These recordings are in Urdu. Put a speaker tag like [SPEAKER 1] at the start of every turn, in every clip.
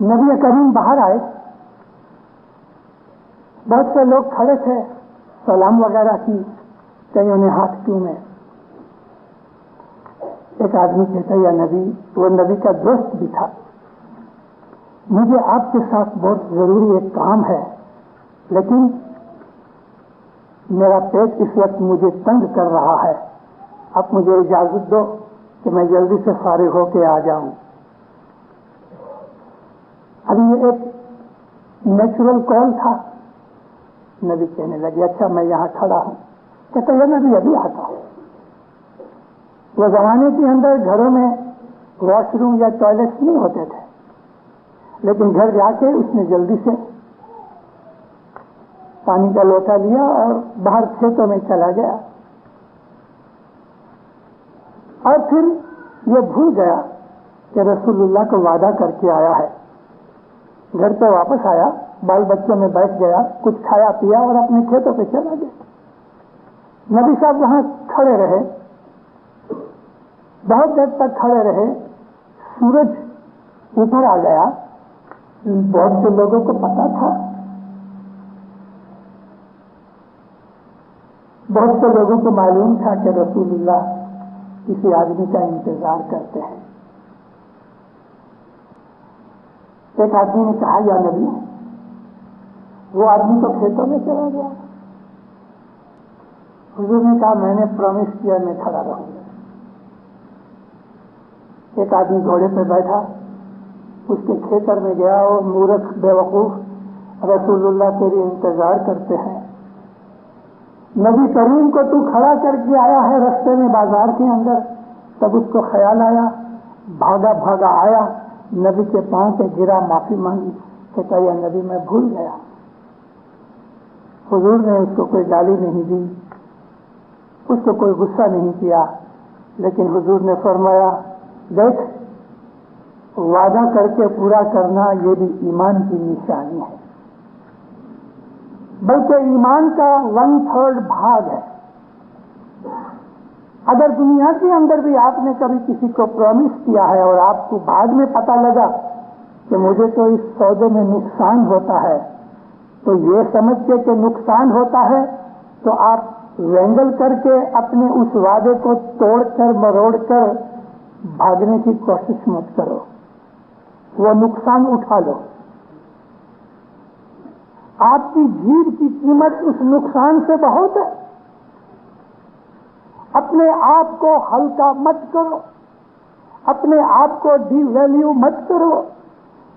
[SPEAKER 1] نبی کریم باہر آئے، بہت سے لوگ کھڑے تھے، سلام وغیرہ کی، کئیوں نے ہاتھ چومے۔ ایک آدمی کہتا یا نبی، وہ نبی کا دوست بھی تھا، مجھے آپ کے ساتھ بہت ضروری ایک کام ہے، لیکن میرا پیٹ اس وقت مجھے تنگ کر رہا ہے، آپ مجھے اجازت دو کہ میں جلدی سے فارغ ہو کے آ جاؤں۔ اب یہ ایک نیچرل کال تھا۔ نبی کہنے لگے اچھا میں یہاں کھڑا ہوں۔ کہتا ہے نبی ابھی آتا ہوں۔ وہ زمانے کے اندر گھروں میں واش روم یا ٹوائلٹ نہیں ہوتے تھے، لیکن گھر جا کے اس نے جلدی سے پانی کا لوٹا لیا اور باہر کھیتوں میں چلا گیا، اور پھر یہ بھول گیا کہ رسول اللہ کو وعدہ کر کے آیا ہے۔ گھر پہ واپس آیا، بال بچوں میں بیٹھ گیا، کچھ کھایا پیا اور اپنے کھیتوں پہ چلا گیا۔ نبی صاحب وہاں کھڑے رہے، بہت دیر تک کھڑے رہے۔ سورج اوپر آ گیا، بہت سے لوگوں کو پتا تھا، بہت سے لوگوں کو معلوم تھا کہ رسول اللہ کسی آدمی کا انتظار کرتے ہیں۔ ایک آدمی نے کہا یا نبی، وہ آدمی تو کھیتوں میں چلا گیا۔ حضور نے کہا میں نے پرومس کیا میں کھڑا رہوں گا۔ ایک آدمی گھوڑے پہ بیٹھا اس کے کھیتر میں گیا، اور مورخ بے وقوف رسول اللہ تیری انتظار کرتے ہیں، نبی کریم کو تو کھڑا کر کے آیا ہے رستے میں بازار کے اندر۔ تب اس کو خیال آیا، بھاگا بھاگا آیا، نبی کے پاؤں پہ گرا، معافی مانگی، کہتا یا نبی میں بھول گیا۔ حضور نے اس کو کوئی گالی نہیں دی، اس کو کوئی غصہ نہیں کیا، لیکن حضور نے فرمایا دیکھ وعدہ کر کے پورا کرنا یہ بھی ایمان کی نشانی ہے، بلکہ ایمان کا 1/3 بھاگ ہے۔ اگر دنیا کے اندر بھی آپ نے کبھی کسی کو پرومس کیا ہے اور آپ کو بعد میں پتا لگا کہ مجھے تو اس سودے میں نقصان ہوتا ہے، تو یہ سمجھ کے کہ نقصان ہوتا ہے تو آپ وینگل کر کے اپنے اس وعدے کو توڑ کر مروڑ کر بھاگنے کی کوشش مت کرو، وہ نقصان اٹھا لو۔ آپ کی جیب کی قیمت اس نقصان سے بہت ہے۔ اپنے آپ کو ہلکا مت کرو، اپنے آپ کو ڈی ویلیو مت کرو۔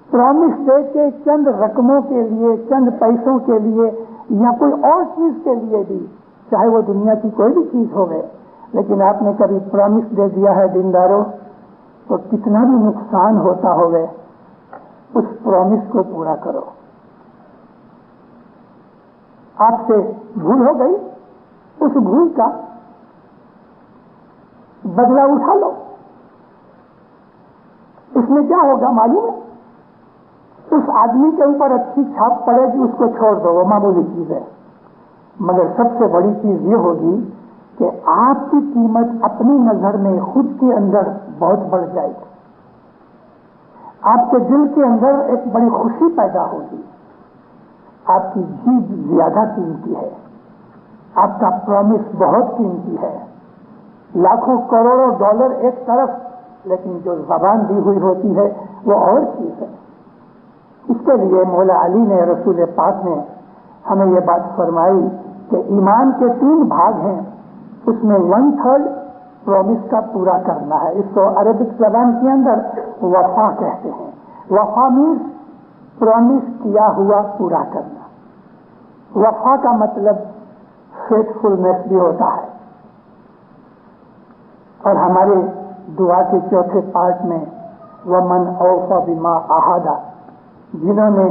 [SPEAKER 1] پرومس دے کے چند رقموں کے لیے، چند پیسوں کے لیے یا کوئی اور چیز کے لیے بھی، چاہے وہ دنیا کی کوئی بھی چیز ہوگی، لیکن آپ نے کبھی پرومس دے دیا ہے دینداروں، تو کتنا بھی نقصان ہوتا ہوگا اس پرومس کو پورا کرو۔ آپ سے بھول ہو گئی، اس بھول کا بدلہ اٹھا لو۔ اس میں کیا ہوگا معلوم ہے؟ اس آدمی کے اوپر اچھی چھاپ پڑے گی، اس کو چھوڑ دو، وہ معمولی چیز ہے، مگر سب سے بڑی چیز یہ ہوگی کہ آپ کی قیمت اپنی نظر میں خود کے اندر بہت بڑھ جائے گی، آپ کے دل کے اندر ایک بڑی خوشی پیدا ہوگی۔ آپ کی جیب زیادہ قیمتی ہے، آپ کا پرومس بہت قیمتی ہے، لاکھوں کروڑوں ڈالر ایک طرف، لیکن جو زبان دی ہوئی ہوتی ہے وہ اور چیز ہے۔ اس کے لیے مولا علی نے، رسول پاک نے ہمیں یہ بات فرمائی کہ ایمان کے 3 بھاگ ہیں، اس میں 1/3 پرومس کا پورا کرنا ہے۔ اس کو عربک زبان کے اندر وفا کہتے ہیں۔ وفا مینس پرومس کیا ہوا پورا کرنا۔ وفا کا مطلب فیتھفلنس بھی ہوتا ہے، اور ہمارے دعا کے چوتھے پارٹ میں وَمَنْ أَوْفَى بِمَا عَهَدَ، جنہوں نے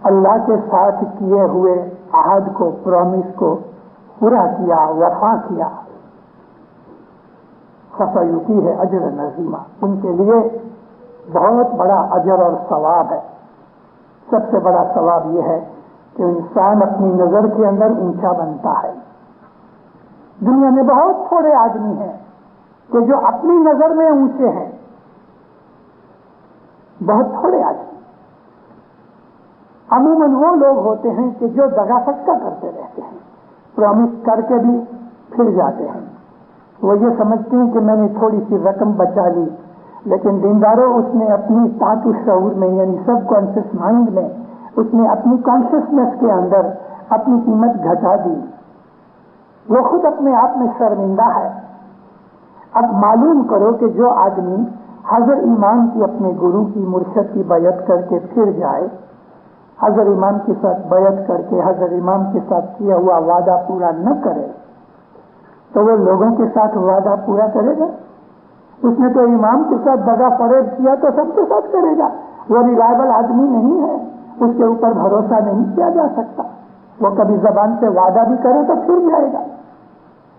[SPEAKER 1] اللہ کے ساتھ کیے ہوئے عہد کو، پرومس کو پورا کیا، وفا کیا، فَسَيُؤْتِيهِ أَجْرًا عَظِيمًا، ان کے لیے بہت بڑا اجر اور ثواب ہے۔ سب سے بڑا ثواب یہ ہے کہ انسان اپنی نظر کے اندر اونچا بنتا ہے۔ دنیا میں بہت تھوڑے آدمی ہیں کہ جو اپنی نظر میں اونچے ہیں، بہت تھوڑے آدمی۔ عموماً وہ لوگ ہوتے ہیں کہ جو دغا فٹکا کرتے رہتے ہیں، پرومس کر کے بھی پھر جاتے ہیں. وہ یہ سمجھتے ہیں کہ میں نے تھوڑی سی رقم بچا لی، لیکن دینداروں اس نے اپنی طاقت شعور میں یعنی سب کانشیس مائنڈ میں اس نے اپنی کانشیسنیس کے اندر اپنی قیمت گھٹا دی. وہ خود اپنے آپ میں شرمندہ ہے. اب معلوم کرو کہ جو آدمی حضرت امام کی اپنے گرو کی مرشد کی بیعت کر کے پھر جائے، حضرت امام کے ساتھ بیعت کر کے حضرت امام کے ساتھ کیا ہوا وعدہ پورا نہ کرے تو وہ لوگوں کے ساتھ وعدہ پورا کرے گا؟ اس نے تو امام کے ساتھ دغا فریب کیا تو سب کے ساتھ کرے گا. وہ ریلائبل آدمی نہیں ہے، اس کے اوپر بھروسہ نہیں کیا جا سکتا. وہ کبھی زبان سے وعدہ بھی کرے تو پھر جائے گا.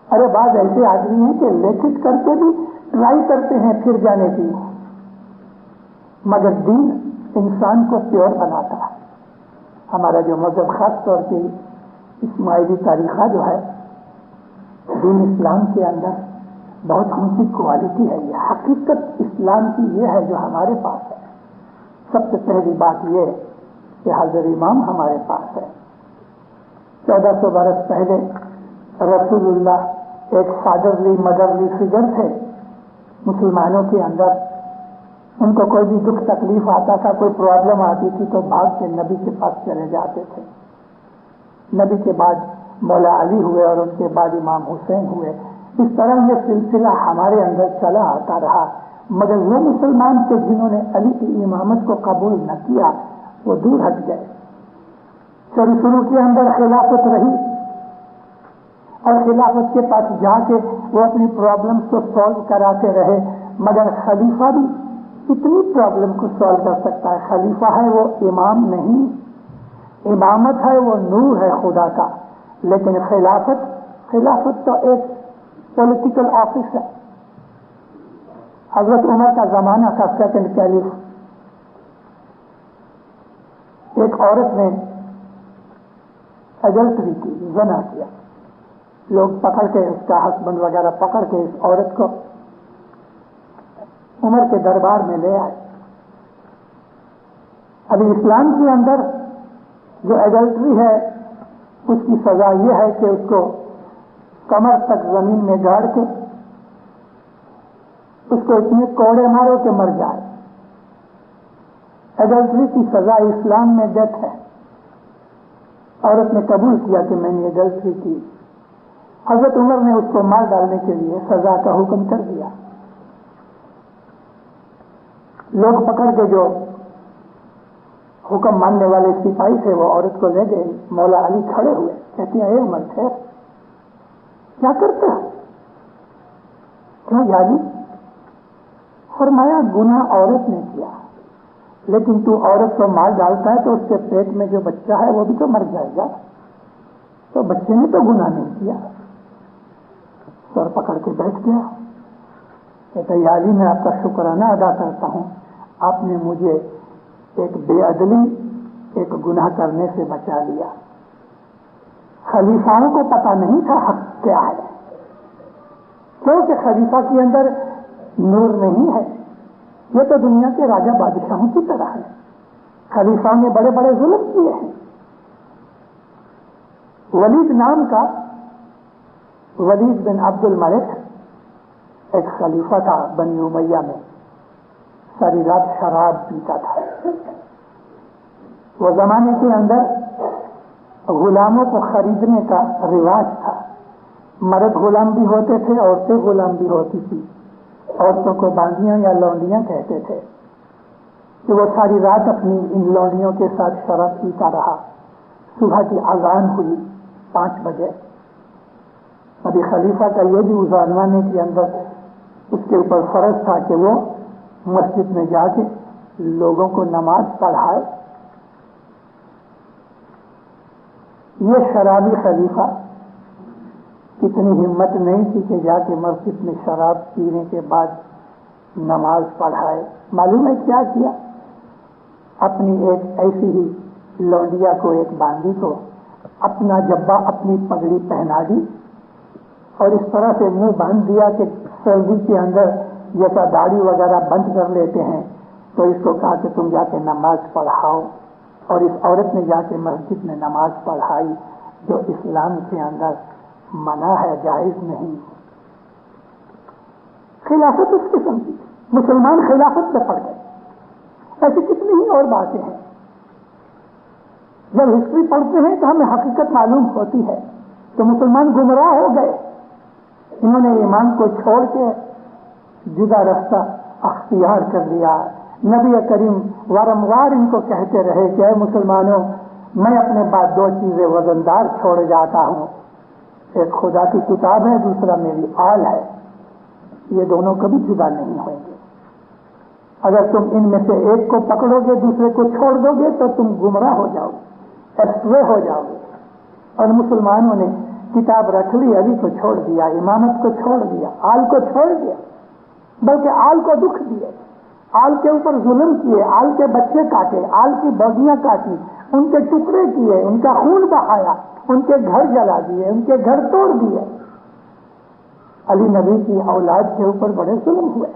[SPEAKER 1] ارے بعض ایسے آدمی ہیں کہ لکھت کر کے بھی ٹرائی کرتے ہیں پھر جانے کی، مگر دین انسان کو پیور بناتا ہے. ہمارا جو مذہب خاص طور پہ اسماعیلی طریقہ جو ہے دین اسلام کے اندر بہت اونچی کوالٹی ہے. یہ حقیقت اسلام کی یہ ہے جو ہمارے پاس ہے. سب سے پہلی بات یہ کہ حضرت امام ہمارے پاس ہے. 1400 برس پہلے رسول اللہ ایک فادرلی مدرلی فگر تھے مسلمانوں کے اندر. ان کو کوئی بھی دکھ تکلیف آتا تھا، کوئی پرابلم آتی تھی تو بھاگ کے نبی کے پاس چلے جاتے تھے. نبی کے بعد مولا علی ہوئے اور ان کے بعد امام حسین ہوئے. اس طرح یہ سلسلہ ہمارے اندر چلا آتا رہا. مگر وہ مسلمان تھے جنہوں نے علی کی امامت کو قبول نہ کیا وہ دور ہٹ گئے. شروع کے اندر خلافت رہی اور خلافت کے پاس جا کے وہ اپنی پرابلمس کو سالو کراتے رہے، مگر خلیفہ بھی اتنی پرابلم کو سالو کر سکتا ہے. خلیفہ ہے وہ امام نہیں، امامت ہے وہ نور ہے خدا کا، لیکن خلافت تو ایک پولیٹیکل آفس ہے. حضرت عمر کا زمانہ تھا، سیکنڈ کیلف. ایک عورت نے ایڈلٹری کی، زنا کیا. لوگ پکڑ کے اس کا ہسبینڈ وغیرہ پکڑ کے اس عورت کو عمر کے دربار میں لے آئے. ابھی اسلام کے اندر جو ایڈلٹری ہے اس کی سزا یہ ہے کہ اس کو کمر تک زمین میں گاڑ کے اس کو اتنے کوڑے مارو کہ مر جائے. ایڈلٹری کی سزا اسلام میں ڈیتھ ہے. عورت نے قبول کیا کہ میں نے ایڈلٹری کی. حضرت عمر نے اس کو مار ڈالنے کے لیے سزا کا حکم کر دیا. لوگ پکڑ کے جو حکم ماننے والے سپاہی تھے وہ عورت کو لے گئے. مولا علی کھڑے ہوئے، کہتے ہیں اے عمر تھے کیا کرتے ہو؟ کیوں یاری؟ فرمایا گناہ عورت نے کیا، لیکن تو عورت کو مار ڈالتا ہے تو اس کے پیٹ میں جو بچہ ہے وہ بھی تو مر جائے گا. تو بچے نے تو گناہ نہیں کیا. سر پکڑ کے بیٹھ گیا. کہتا ہے علی میں آپ کا شکرانہ ادا کرتا ہوں، آپ نے مجھے ایک بے عدلی ایک گناہ کرنے سے بچا لیا. خلیفاؤں کو پتہ نہیں تھا حق کیا ہے، کیونکہ خلیفہ کے اندر نور نہیں ہے. یہ تو دنیا کے راجا بادشاہوں کی طرح ہے. خلیفہ نے بڑے بڑے ظلم کیے ہیں. ولید نام کا ولید بن عبد الملک ایک خلیفہ تھا بنی امیہ میں. ساری رات شراب پیتا تھا. وہ زمانے کے اندر غلاموں کو خریدنے کا رواج تھا. مرد غلام بھی ہوتے تھے، عورتیں غلام بھی ہوتی تھی. عورتوں کو باندیاں یا لونڈیاں کہتے تھے. کہ وہ ساری رات اپنی ان لونڈیوں کے ساتھ شراب پیتا رہا. صبح کی اذان ہوئی 5 بجے. ابھی خلیفہ کا یہ بھی اس زمانے کے اندر اس کے اوپر فرض تھا کہ وہ مسجد میں جا کے لوگوں کو نماز پڑھائے. یہ شرابی خلیفہ کتنی ہمت نہیں تھی کہ جا کے مسجد میں شراب پینے کے بعد نماز پڑھائے. معلوم ہے کیا کیا؟ اپنی ایک ایسی ہی لونڈیا کو، ایک باندی کو اپنا جبہ اپنی پگڑی پہنا دی اور اس طرح سے منہ باندھ دیا کہ سردی کے اندر جیسا داڑھی وغیرہ بند کر لیتے ہیں. تو اس کو کہا کہ تم جا کے نماز پڑھاؤ. اور اس عورت نے جا کے مسجد میں نماز پڑھائی جو اسلام کے اندر منع ہے، جائز نہیں. خلافت اس قسم کی، مسلمان خلافت پہ پڑ گئے. ایسی کتنی ہی اور باتیں ہیں. جب ہسٹری پڑھتے ہیں تو ہمیں حقیقت معلوم ہوتی ہے کہ مسلمان گمراہ ہو گئے. انہوں نے ایمان کو چھوڑ کے جدا رستہ اختیار کر لیا. نبی کریم وارموار ان کو کہتے رہے کہ اے مسلمانوں، میں اپنے بعد دو چیزیں وزندار چھوڑ جاتا ہوں، ایک خدا کی کتاب ہے، دوسرا میری آل ہے. یہ دونوں کبھی جدا نہیں ہوئیں گے. اگر تم ان میں سے ایک کو پکڑو گے دوسرے کو چھوڑ دو گے تو تم گمراہ ہو جاؤ گے، ایسٹرے ہو جاؤ گے. اور مسلمانوں نے کتاب رکھ لی، علی کو چھوڑ دیا، امامت کو چھوڑ دیا، آل کو چھوڑ دیا، بلکہ آل کو دکھ دیے، آل کے اوپر ظلم کیے، آل کے بچے کاٹے، آل کی باڈیاں کاٹی، ان کے ٹکڑے کیے، ان کا خون بہایا، ان کے گھر جلا دیے، ان کے گھر توڑ دیے. علی نبی کی اولاد کے اوپر بڑے ظلم ہوئے،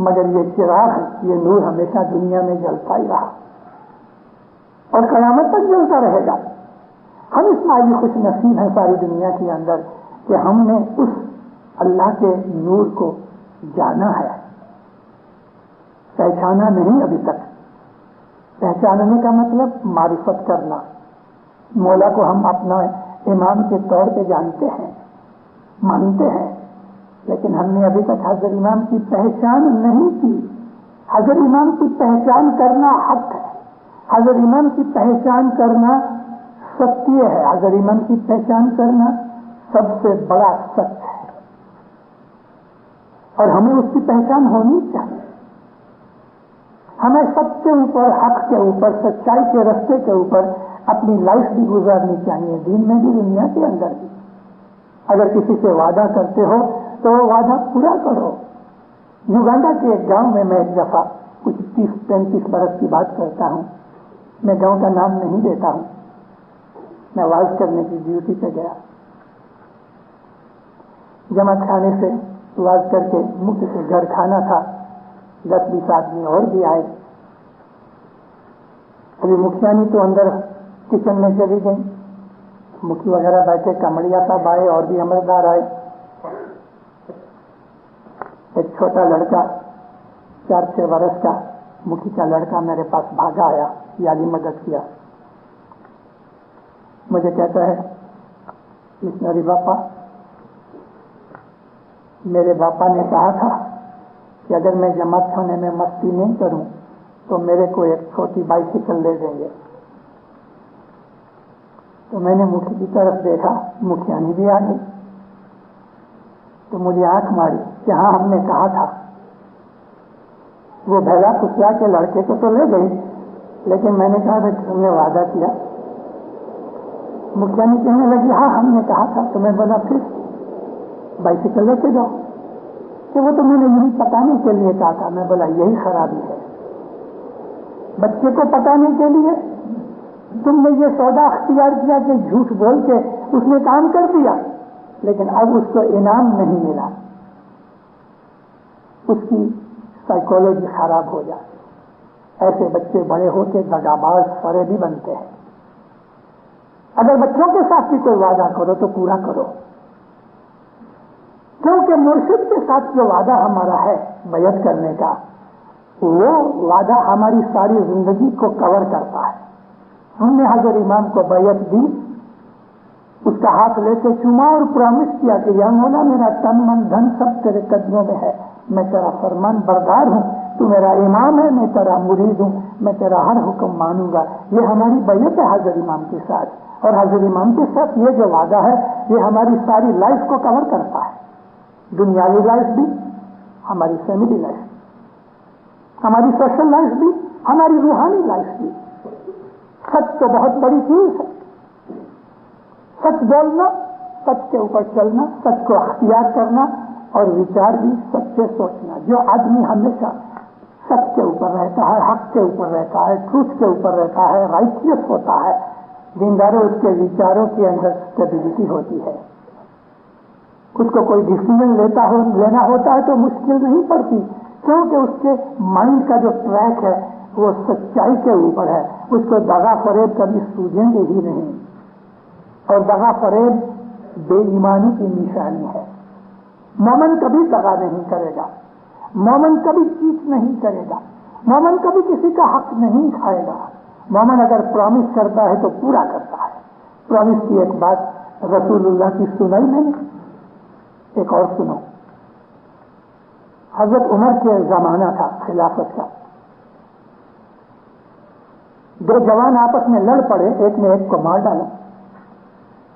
[SPEAKER 1] مگر یہ چراغ، یہ نور ہمیشہ دنیا میں جلتا ہی رہا اور قیامت تک جلتا رہے گا. ہم اس مالی خوش نصیب ہیں ساری دنیا کے اندر کہ ہم نے اس اللہ کے نور کو جانا ہے، پہچانا نہیں ابھی تک. پہچاننے کا مطلب معرفت کرنا. مولا کو ہم اپنا امام کے طور پہ جانتے ہیں، مانتے ہیں، لیکن ہم نے ابھی تک حضرت امام کی پہچان نہیں کی. حضرت امام کی پہچان کرنا حق ہے، حضرت امام کی پہچان کرنا ستیہ ہے، حضرت امام کی پہچان کرنا سب سے بڑا سچ ہے، اور ہمیں اس کی پہچان ہونی چاہیے. ہمیں سب کے اوپر، حق کے اوپر، سچائی کے رستے کے اوپر اپنی لائف بھی گزارنی چاہیے، دین میں بھی دنیا کے اندر بھی. اگر کسی سے وعدہ کرتے ہو تو وہ وعدہ پورا کرو. یوگانڈا کے ایک گاؤں میں ایک دفعہ کچھ 30-35 برس کی بات کرتا ہوں، میں گاؤں کا نام نہیں دیتا ہوں، میں واز کرنے کی ڈیوٹی پہ گیا. جماعت خانے سے واز کر کے مکھ سے گھر کھانا تھا. 10-20 آدمی اور بھی آئے. ابھی مکھیانی تو اندر کچن میں چلی گئی، مکھی وغیرہ بیٹھے، کمڑیا صاحب آئے اور بھی عملدار آئے. ایک چھوٹا لڑکا 4-6 برس کا مکھی کا لڑکا میرے پاس بھاگا آیا، یعنی مدد کیا. مجھے کہتا ہے مشنری باپا، میرے باپا نے کہا تھا کہ اگر میں جماعت خانے میں مستی نہیں کروں تو میرے کو ایک چھوٹی بائسیکل لے دیں گے. تو میں نے مکھی کی طرف دیکھا، مکھیانی بھی آ گئی. تو مجھے آنکھ ماری کہ ہاں ہم نے کہا تھا. وہ بھیڑا کچلا کے لڑکے کو تو لے گئی، لیکن میں نے کہا کہ تم نے وعدہ کیا. مکھیانی کہنے لگی ہاں ہم نے کہا تھا. تو میں بولا پھر بائسیکل لے کے جاؤ. کہ وہ تو میں نے یہی پتانے کے لیے کہا تھا. میں بولا یہی خرابی ہے، بچے کو پتانے کے لیے تم نے یہ سودا اختیار کیا کہ جھوٹ بول کے اس نے کام کر دیا، لیکن اب اس کو انعام نہیں ملا. اس کی سائیکولوجی خراب ہو جاتی. ایسے بچے بڑے ہو کے دغاباز فرے بھی بنتے ہیں. اگر بچوں کے ساتھ بھی کوئی وعدہ کرو تو پورا کرو، کیونکہ مرشد کے ساتھ جو وعدہ ہمارا ہے بیعت کرنے کا، وہ وعدہ ہماری ساری زندگی کو کور کرتا ہے. ہم نے حضرت امام کو بیعت دی، اس کا ہاتھ لے کے چوما اور پرامس کیا کہ یا مولا میرا تن من دھن سب تیرے قدموں میں ہے، میں تیرا فرمان بردار ہوں، تو میرا امام ہے، میں تیرا مرید ہوں، میں تیرا ہر حکم مانوں گا. یہ ہماری بیعت ہے حضرت امام کے ساتھ. اور حضرت امام کے ساتھ یہ جو وعدہ ہے یہ ہماری ساری لائف کو کور کرتا ہے، دنیاوی لائف بھی، ہماری فیملی لائف بھی، ہماری سوشل لائف بھی، ہماری روحانی لائف بھی. سچ تو بہت بڑی چیز ہے. سچ بولنا، سچ کے اوپر چلنا، سچ کو اختیار کرنا، اور وچار بھی سچے سوچنا. جو آدمی ہمیشہ سچ کے اوپر رہتا ہے، حق کے اوپر رہتا ہے، ٹروتھ کے اوپر رہتا ہے، رائٹیس ہوتا ہے، دینداروں اس کے وچاروں کے اندر اسٹیبلٹی ہوتی ہے. اس کو کوئی ڈیسیژن لینا ہوتا ہے تو مشکل نہیں پڑتی، کیونکہ اس کے مائنڈ کا جو ٹریک ہے وہ سچائی کے اوپر ہے. اس کو دغا فریب کبھی سوجیں گے ہی نہیں، اور دغا فریب بے ایمانی کی نشانی ہے۔ مومن کبھی دغا نہیں کرے گا، مومن کبھی چیٹ نہیں کرے گا، مومن کبھی کسی کا حق نہیں کھائے گا۔ مومن اگر پرامس کرتا ہے تو پورا کرتا ہے۔ پرامس کی ایک بات رسول اللہ کی سنائی میں نے، ایک اور سنو۔ حضرت عمر کے زمانہ تھا خلافت کا، دو جوان آپس میں لڑ پڑے، ایک نے ایک کو مار ڈالا۔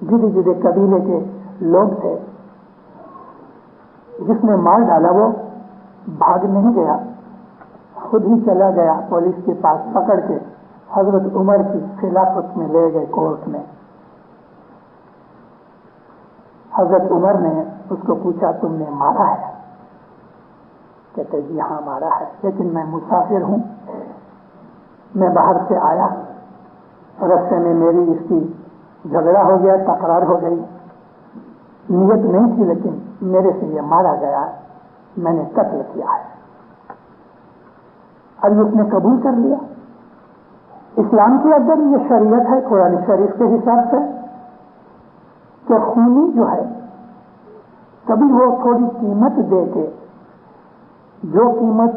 [SPEAKER 1] جدے جدے قبیلے کے لوگ تھے، جس نے مار ڈالا وہ بھاگ نہیں گیا، خود ہی چلا گیا پولیس کے پاس، پکڑ کے حضرت عمر کی خلافت میں لے گئے کورٹ میں۔ حضرت عمر نے اس کو پوچھا تم نے مارا ہے؟ کہتے جی ہاں مارا ہے، لیکن میں مسافر ہوں، میں باہر سے آیا، رستے میں میری اس کی جھگڑا ہو گیا، تکرار ہو گئی، نیت نہیں تھی لیکن میرے سے یہ مارا گیا، میں نے قتل کیا ہے۔ اب اس نے قبول کر لیا۔ اسلام کے اندر یہ شریعت ہے قرآن شریف کے حساب سے کہ خونی جو ہے کبھی وہ تھوڑی قیمت دے کے، جو قیمت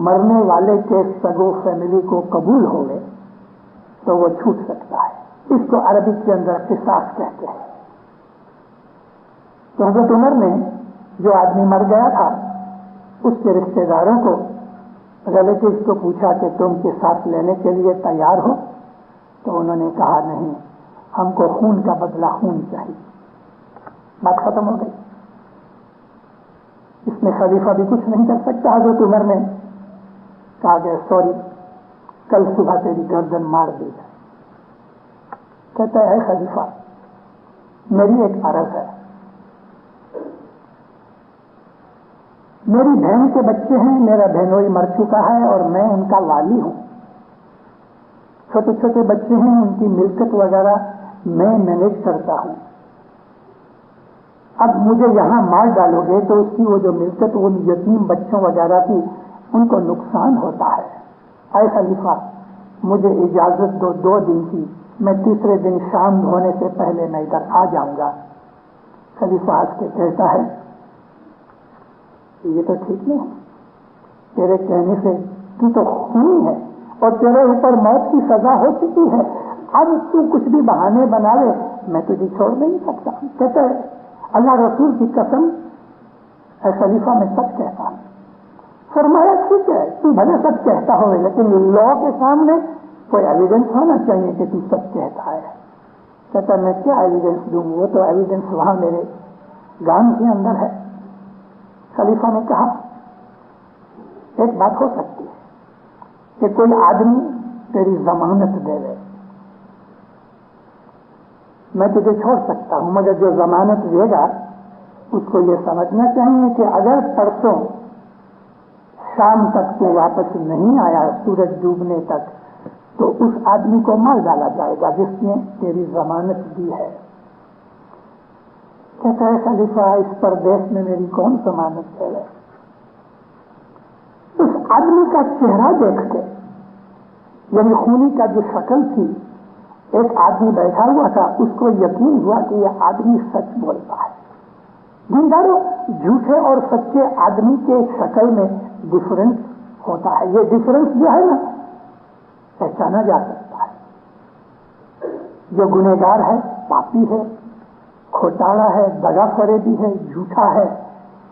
[SPEAKER 1] مرنے والے کے سگو فیملی کو قبول ہوئے تو وہ چھوٹ سکتا ہے۔ اس کو عربی کے اندر قصاص کہتے ہیں۔ تو حضرت عمر نے جو آدمی مر گیا تھا اس کے رشتہ داروں کو، ریلیٹیوز کو پوچھا کہ تم کے ساتھ لینے کے لیے تیار ہو؟ تو انہوں نے کہا نہیں، ہم کو خون کا بدلہ خون چاہیے۔ بات ختم ہو گئی۔ اس میں خلیفہ بھی کچھ نہیں کر سکتا۔ حضرت عمر نے کہا کہ سوری، کل صبح تیری گردن مار دی جائے۔ کہتا ہے خلیفہ میری ایک عرض ہے، میری بہن کے بچے ہیں، میرا بہنوئی مر چکا ہے اور میں ان کا والی ہوں، چھوٹے چھوٹے بچے ہیں، ان کی ملکت وغیرہ میں مینیج کرتا ہوں۔ اب مجھے یہاں مار ڈالو گے تو اس کی وہ جو ملکت ان یتیم بچوں وغیرہ کی ان کو نقصان ہوتا ہے۔ اے خلیفہ مجھے اجازت دو 2 دن کی، میں تیسرے دن شام ہونے سے پہلے میں ادھر آ جاؤں گا۔ خلیفہ ہنس کے کہتا ہے یہ تو ٹھیک نہیں ہے، تیرے کہنے سے تو خونی ہے اور تیرے اوپر موت کی سزا ہو چکی ہے، اب تو کچھ بھی بہانے بنا لے، میں تجھے چھوڑ نہیں سکتا۔ کہتا ہے اللہ رسول کی قسم اے خلیفہ میں سچ کہتا ہوں۔ فرمایا ٹھیک ہے تو بھلے سچ کہتا ہو لیکن لا کے سامنے کوئی ایویڈنس ہونا چاہیے کہ تو سچ کہتا ہے۔ کہتا ہے میں کیا ایویڈنس دوں، وہ تو ایویڈنس وہاں میرے گان کے اندر ہے۔ خلیفہ نے کہا ایک بات ہو سکتی ہے کہ کوئی آدمی تیری ضمانت دے دے، میں تجھے چھوڑ سکتا ہوں، مگر جو ضمانت دے گا اس کو یہ سمجھنا چاہیے کہ اگر پرسوں شام تک تو واپس نہیں آیا سورج ڈوبنے تک تو اس آدمی کو مار ڈالا جائے گا جس نے تیری ضمانت دی ہے۔ کہتا ہے خلیفہ اس پردیش میں میری کون ضمانت ہے؟ اس آدمی کا چہرہ دیکھ کے، یعنی خونی کا جو شکل تھی، ایک آدمی بیٹھا ہوا تھا، اس کو یقین ہوا کہ یہ آدمی سچ بولتا ہے۔ دینداروں جھوٹے اور سچے آدمی کے شکل میں ڈفرنس ہوتا ہے، یہ ڈفرنس جو ہے نا پہچانا جا سکتا ہے۔ جو گنہگار ہے، پاپی ہے، کھوٹاڑا ہے، دگا فریبی ہے، جھوٹا ہے،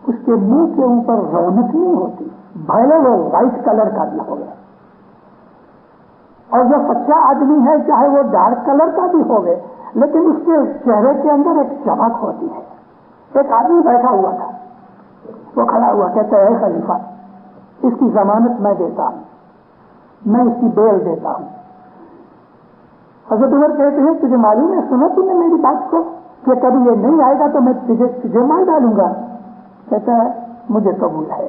[SPEAKER 1] اس کے منہ کے اوپر رونق نہیں ہوتی، بھلے وہ وائٹ کلر کا بھی ہوگا، اور جو سچا آدمی ہے چاہے وہ ڈارک کلر کا بھی ہوگا لیکن اس کے چہرے کے اندر ایک چمک ہوتی ہے۔ ایک آدمی بیٹھا ہوا تھا، وہ کھڑا ہوا کہتا ہے خلیفہ اس کی ضمانت میں دیتا ہوں، میں اس کی بیل دیتا ہوں۔ حضرت عمر کہتے ہیں تجھے معلوم ہے، سنا تم نے میری بات کو کہ کبھی یہ نہیں آئے گا تو میں تجھے مار ڈالوں گا؟ کہتا ہے مجھے قبول ہے،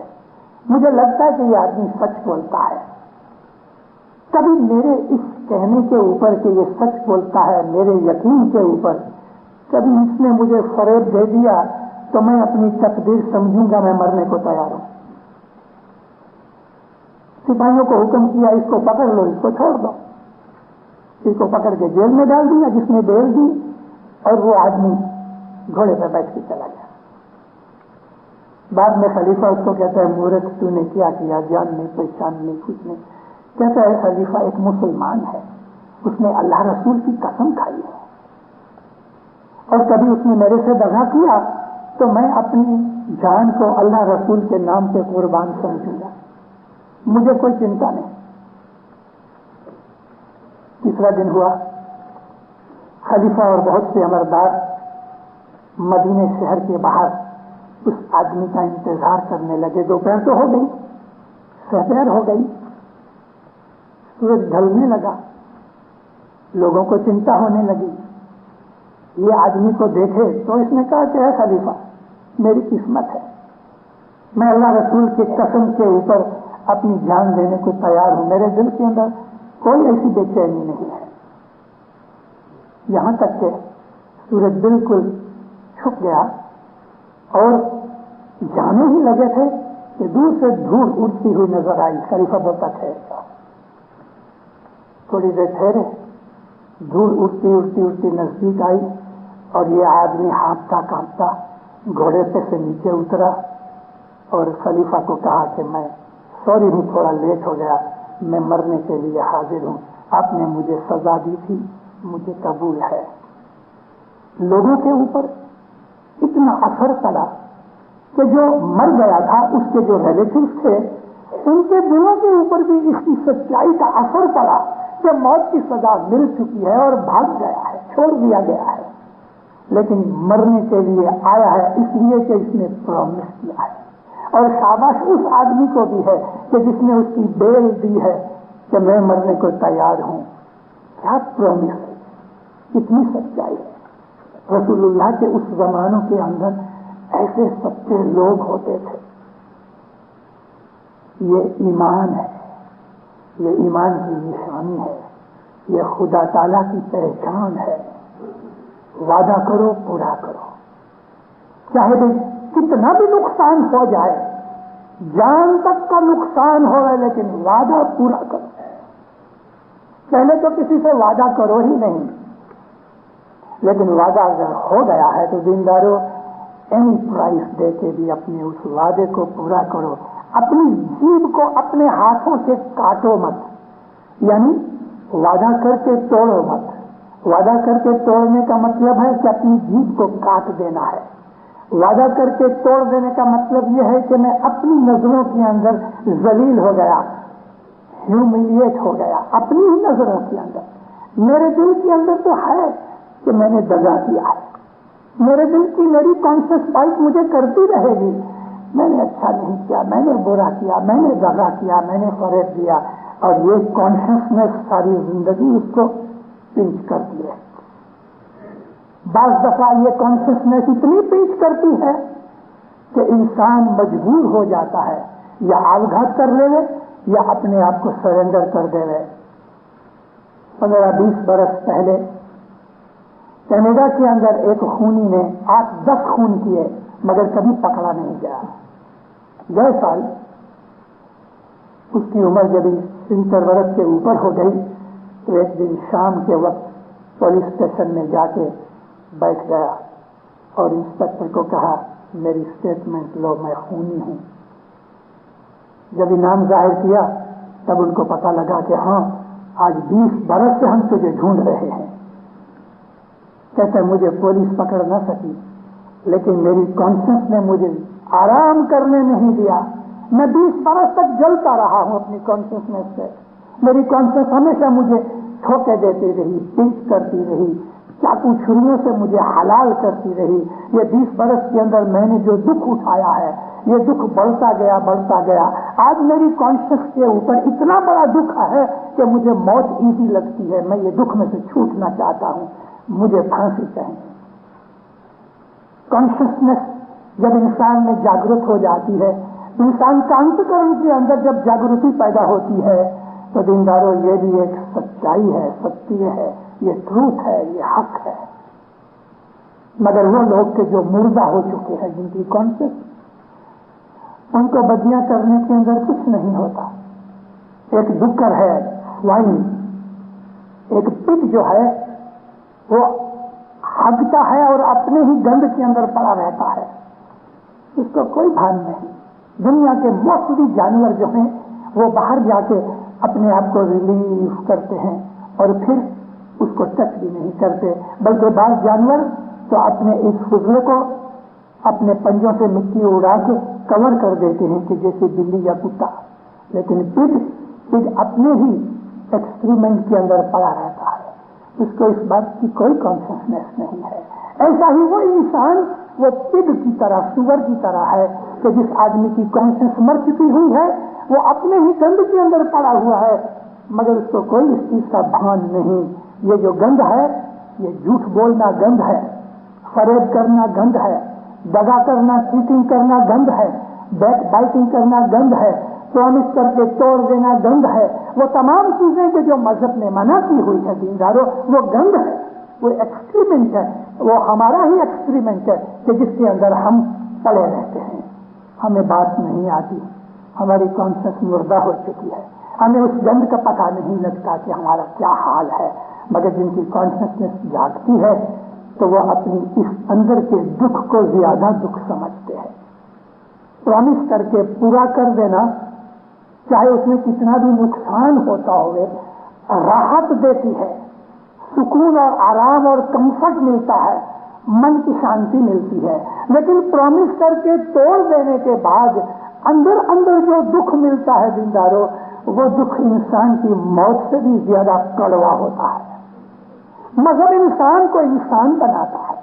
[SPEAKER 1] مجھے لگتا ہے کہ یہ آدمی سچ بولتا ہے۔ کبھی میرے اس کہنے کے اوپر کہ یہ سچ بولتا ہے، میرے یقین کے اوپر کبھی اس نے مجھے فریب دے دیا تو میں اپنی تقدیر سمجھوں گا، میں مرنے کو تیار ہوں۔ سپاہیوں کو حکم کیا اس کو پکڑ لو، اس کو چھوڑ دو۔ کسی کو پکڑ کے جیل میں ڈال دیا جس نے بیل دی، اور وہ آدمی گھوڑے پہ بیٹھ کے چلا گیا۔ بعد میں خلیفہ اس کو کہتا ہے مورخ تو نے کیا کیا، جان نہیں پہچان نہیں کچھ نہیں۔ کہتا ہے خلیفہ ایک مسلمان ہے، اس نے اللہ رسول کی قسم کھائی ہے، اور کبھی اس نے میرے سے دغا کیا تو میں اپنی جان کو اللہ رسول کے نام پہ قربان سمجھوں گا، مجھے کوئی چنتا نہیں۔ تیسرا دن ہوا، خلیفہ اور بہت سے امردار مدینے شہر کے باہر اس آدمی کا انتظار کرنے لگے۔ دوپہر تو ہو گئی، سپہر ہو گئی، سورج ڈھلنے لگا، لوگوں کو چنتا ہونے لگی۔ یہ آدمی کو دیکھے تو اس نے کہا کہ اے خلیفہ، میری قسمت ہے، میں اللہ رسول کی قسم کے اوپر اپنی جان دینے کو تیار ہوں، میرے دل کے اندر کوئی ایسی بے چینی نہیں ہے۔ یہاں تک کہ سورج بالکل چھپ گیا اور جانے ہی لگے تھے کہ دور سے دھول اڑتی ہوئی نظر آئی۔ خلیفہ بولتا ٹھہر، تھوڑی دیر ٹھہرے، دھول اڑتی اڑتی اڑتی نزدیک آئی، اور یہ آدمی ہانپتا کانپتا گھوڑے پہ سے نیچے اترا اور خلیفہ کو کہا کہ میں سوری ہوں، تھوڑا لیٹ ہو گیا، میں مرنے کے لیے حاضر ہوں، آپ نے مجھے سزا دی تھی، مجھے قبول ہے۔ لوگوں کے اوپر اتنا اثر پڑا کہ جو مر گیا تھا اس کے جو ریلیٹیوز تھے ان کے دلوں کے اوپر بھی اس کی سچائی کا اثر پڑا کہ موت کی سزا مل چکی ہے اور بھاگ گیا ہے، چھوڑ دیا گیا ہے، لیکن مرنے کے لیے آیا ہے اس لیے کہ اس نے پرومس کیا ہے۔ اور شاباش اس آدمی کو بھی ہے کہ جس نے اس کی بیل دی ہے کہ میں مرنے کو تیار ہوں۔ کیا پرومس ہے، کتنی سچائی ہے۔ رسول اللہ کے اس زمانوں کے اندر ایسے سچے لوگ ہوتے تھے۔ یہ ایمان ہے، یہ ایمان کی نشانی ہے، یہ خدا تعالیٰ کی پہچان ہے۔ وعدہ کرو، پورا کرو، چاہے بھی کتنا بھی نقصان ہو جائے، جان تک کا نقصان ہو رہا ہے، لیکن وعدہ پورا کرو۔ پہلے تو کسی سے وعدہ کرو ہی نہیں، لیکن وعدہ اگر ہو گیا ہے تو دینداروں اینی پرائس دے کے بھی اپنے اس وعدے کو پورا کرو۔ اپنی جیب کو اپنے ہاتھوں سے کاٹو مت، یعنی وعدہ کر کے توڑو مت۔ وعدہ کر کے توڑنے کا مطلب ہے کہ اپنی جیب کو کاٹ دینا ہے۔ وعدہ کر کے توڑ دینے کا مطلب یہ ہے کہ میں اپنی نظروں کے اندر ذلیل ہو گیا، ہیوملیٹ ہو گیا اپنی ہی نظروں کے اندر۔ میرے دل کے اندر تو ہے کہ میں نے دغا کیا ہے، میرے دل کی میری کانشیس بائٹ مجھے کرتی رہے گی، میں نے اچھا نہیں کیا، میں نے برا کیا، میں نے دغا کیا، میں نے فریب دیا، اور یہ کانشیسنیس ساری زندگی اس کو پنچ کرتی ہے۔ بعض دفعہ یہ کانشیسنیس اتنی پنچ کرتی ہے کہ انسان مجبور ہو جاتا ہے یا آوگھات کر لے یا اپنے آپ کو سرنڈر کر دے۔ 15-20 برس پہلے کینیڈا کے اندر ایک خونی نے 8-10 خون کیے مگر کبھی پکڑا نہیں گیا۔ گئے سال اس کی عمر جب 70 برس کے اوپر ہو گئی تو ایک دن شام کے وقت پولیس اسٹیشن میں جا کے بیٹھ گیا اور انسپکٹر کو کہا میری اسٹیٹمنٹ لو، میں خونی ہوں۔ جب انعام ظاہر کیا تب ان کو پتا لگا کہ ہاں آج 20 برس سے ہم تجھے ڈھونڈ رہے ہیں۔ کہتے مجھے پولیس پکڑ نہ سکی لیکن میری کانشیس نے مجھے آرام کرنے نہیں دیا۔ میں 20 برس تک جلتا رہا ہوں اپنی کانشیسنیس سے۔ میری کانشیس ہمیشہ مجھے ٹھوکے دیتی رہی، پنچ کرتی رہی، چاقو چھریوں سے مجھے حلال کرتی رہی۔ یہ 20 برس کے اندر میں نے جو دکھ اٹھایا ہے یہ دکھ بڑھتا گیا بڑھتا گیا۔ آج میری کانشیس کے اوپر اتنا بڑا دکھ ہے کہ مجھے موت ایزی لگتی ہے، میں یہ دکھ میں سے چھوٹنا چاہتا ہوں، مجھے پھانسی چاہیے۔ کانشیسنیس جب انسان میں جاگرت ہو جاتی ہے، انسان کا انتکرن کے اندر جب جاگرتی پیدا ہوتی ہے تو دینداروں یہ بھی ایک سچائی ہے، ستیہ ہے، یہ ٹروتھ ہے، یہ حق ہے۔ مگر وہ لوگ کہ جو مردہ ہو چکے ہیں، جن کی کانشیس، ان کو بدیاں کرنے کے اندر کچھ نہیں ہوتا۔ ایک ڈکر ہے سوائن، ایک پگ جو ہے وہ ہگتا ہے اور اپنے ہی گند کے اندر پڑا رہتا ہے، اس کو کوئی بھان نہیں۔ دنیا کے موسمی جانور جو ہیں وہ باہر جا کے اپنے آپ کو ریلیف کرتے ہیں اور پھر اس کو ٹچ بھی نہیں کرتے، بلکہ بعض جانور تو اپنے اس فضلے کو اپنے پنجوں سے مٹی اڑا کے کور کر دیتے ہیں کہ جیسے بلی یا کتا، لیکن پگ اپنے ہی ایکسپریمنٹ کے اندر پڑا رہتا ہے، اس کو اس بات کی کوئی کانشیسنیس نہیں ہے۔ ایسا ہی وہ انسان وہ پگ کی طرح، سور کی طرح ہے کہ جس آدمی کی کانشیس مر چکی ہوئی ہے وہ اپنے ہی گند کے اندر پڑا ہوا ہے، مگر اس کو کوئی اس چیز کا بھان نہیں۔ یہ جو گند ہے یہ جھوٹ بولنا گند ہے، فریب کرنا گند ہے، دغا کرنا، چیٹنگ کرنا گند ہے، بیک بائٹنگ کرنا گند ہے، پرومس کر کے توڑ دینا گند ہے، وہ تمام چیزیں کہ جو مذہب نے منع کی ہوئی ہے دینداروں، وہ گند ہے، وہ ایکسپریمنٹ ہے، وہ ہمارا ہی ایکسپریمنٹ ہے کہ جس کے اندر ہم پڑے رہتے ہیں۔ ہمیں بات نہیں آتی، ہماری کانشیس مردہ ہو چکی ہے، ہمیں اس گند کا پتہ نہیں لگتا کہ ہمارا کیا حال ہے، مگر جن کی کانشیسنیس جاگتی ہے تو وہ اپنی اس اندر کے دکھ کو زیادہ دکھ سمجھتے ہیں۔ پرومس کر کے پورا کر دینا، چاہے اس میں کتنا بھی نقصان ہوتا ہوئے، راحت دیتی ہے، سکون اور آرام اور کمفرٹ ملتا ہے، من کی شانتی ملتی ہے، لیکن پرومس کر کے توڑ دینے کے بعد اندر اندر جو دکھ ملتا ہے دینداروں، وہ دکھ انسان کی موت سے بھی زیادہ کڑوا ہوتا ہے۔ مذہب انسان کو انسان بناتا ہے،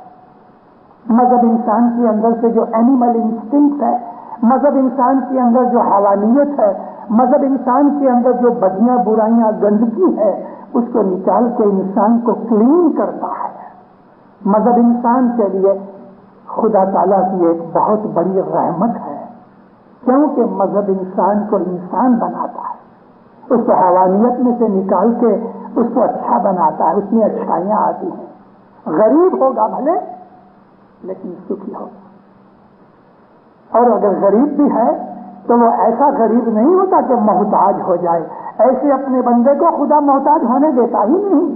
[SPEAKER 1] مذہب انسان کے اندر سے جو اینیمل انسٹنکٹ ہے، مذہب انسان کے اندر جو حیوانیت ہے، مذہب انسان کے اندر جو بدیاں برائیاں گندگی ہے، اس کو نکال کے انسان کو کلین کرتا ہے۔ مذہب انسان کے لیے خدا تعالیٰ کی ایک بہت بڑی رحمت ہے، کیونکہ مذہب انسان کو انسان بناتا ہے، اس کو حیوانیت میں سے نکال کے اس کو اچھا بناتا ہے، اس میں اچھائیاں آتی ہیں۔ غریب ہوگا بھلے لیکن سکھی ہوگا، اور اگر غریب بھی ہے تو وہ ایسا غریب نہیں ہوتا کہ محتاج ہو جائے، ایسے اپنے بندے کو خدا محتاج ہونے دیتا ہی نہیں۔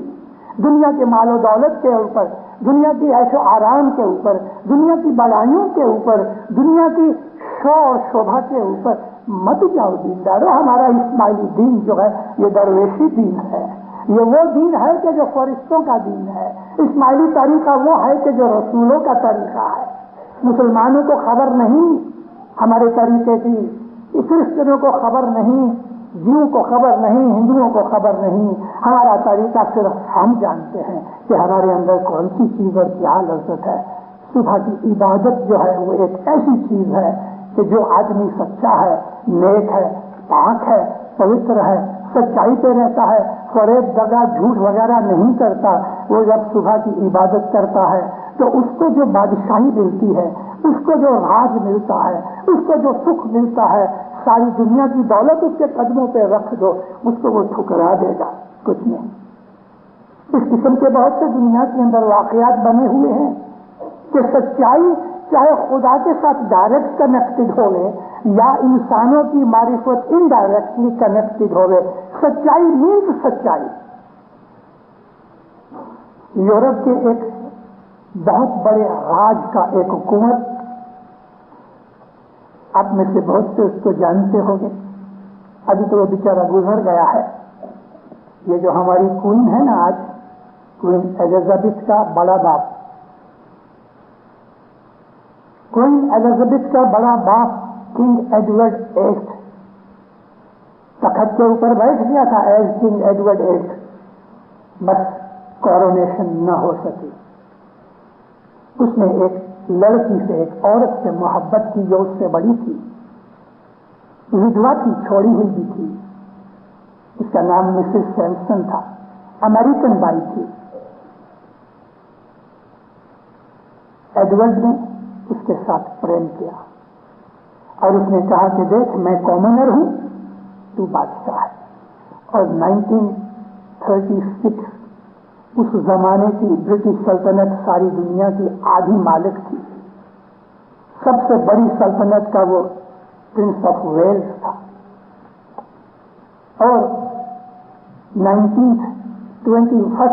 [SPEAKER 1] دنیا کے مال و دولت کے اوپر، دنیا کی عیش و آرام کے اوپر، دنیا کی بڑائیوں کے اوپر، دنیا کی شو اور شوبھا کے اوپر مت جاؤ دیندارو۔ ہمارا اسماعیلی دین جو ہے یہ درویشی دین ہے، یہ وہ دین ہے کہ جو فرشتوں کا دین ہے۔ اسماعیلی طریقہ وہ ہے کہ جو رسولوں کا طریقہ ہے۔ مسلمانوں کو خبر نہیں ہمارے طریقے کی، کرسچنوں کو خبر نہیں، جیو کو خبر نہیں، ہندوؤں کو خبر نہیں۔ ہمارا طریقہ صرف ہم جانتے ہیں کہ ہمارے اندر کون سی چیز اور کیا لذت ہے۔ صبح کی عبادت جو ہے وہ ایک ایسی چیز ہے کہ جو آدمی سچا ہے، نیک ہے، پاک ہے، پوتر ہے، سچائی پہ رہتا ہے، فریب دغا جھوٹ وغیرہ نہیں کرتا، وہ جب صبح کی عبادت کرتا ہے تو اس کو جو بادشاہی ملتی ہے، اس کو جو راج ملتا ہے، اس کو جو سکھ ملتا ہے، ساری دنیا کی دولت اس کے قدموں پہ رکھ دو، اس کو وہ ٹھکرا دے گا، کچھ نہیں۔ اس قسم کے بہت سے دنیا کے اندر واقعات بنے ہوئے ہیں کہ سچائی چاہے خدا کے ساتھ ڈائریکٹ کنیکٹڈ ہوئے یا انسانوں کی معرفت انڈائریکٹلی کنیکٹڈ ہوئے، سچائی مینز سچائی۔ یورپ کے ایک بہت بڑے راج کا ایک حکومت، آپ میں سے بہت سے اس کو جانتے ہوں گے، ابھی تو وہ بیچارہ گزر گیا ہے، یہ جو ہماری کوئین ہے نا آج، کوئین ایلزابتھ کا بڑا باپ، کوئین ایلزابتھ کا بڑا باپ کنگ ایڈورڈ ایٹھ تخت کے اوپر بیٹھ گیا تھا ایز کنگ ایڈورڈ ایٹھ، بس کورونیشن نہ ہو سکی۔ اس نے ایک لڑکی سے، ایک عورت سے محبت کی جو اس سے بڑی تھی، ودوا کی، چھوڑی ہوئی بھی تھی، اس کا نام مسز سیمسن تھا، امریکن بائی تھی۔ ایڈورڈ نے اس کے ساتھ پریم کیا اور اس نے کہا کہ دیکھ میں کامنر ہوں، تو بادشاہ ہے۔ اور 1936 اس زمانے کی برٹش سلطنت ساری دنیا کی آدھی مالک تھی، سب سے بڑی سلطنت کا وہ پرنس آف ویلز تھا، اور 19th 21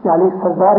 [SPEAKER 1] 40,000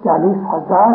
[SPEAKER 1] 40,000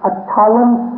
[SPEAKER 1] 58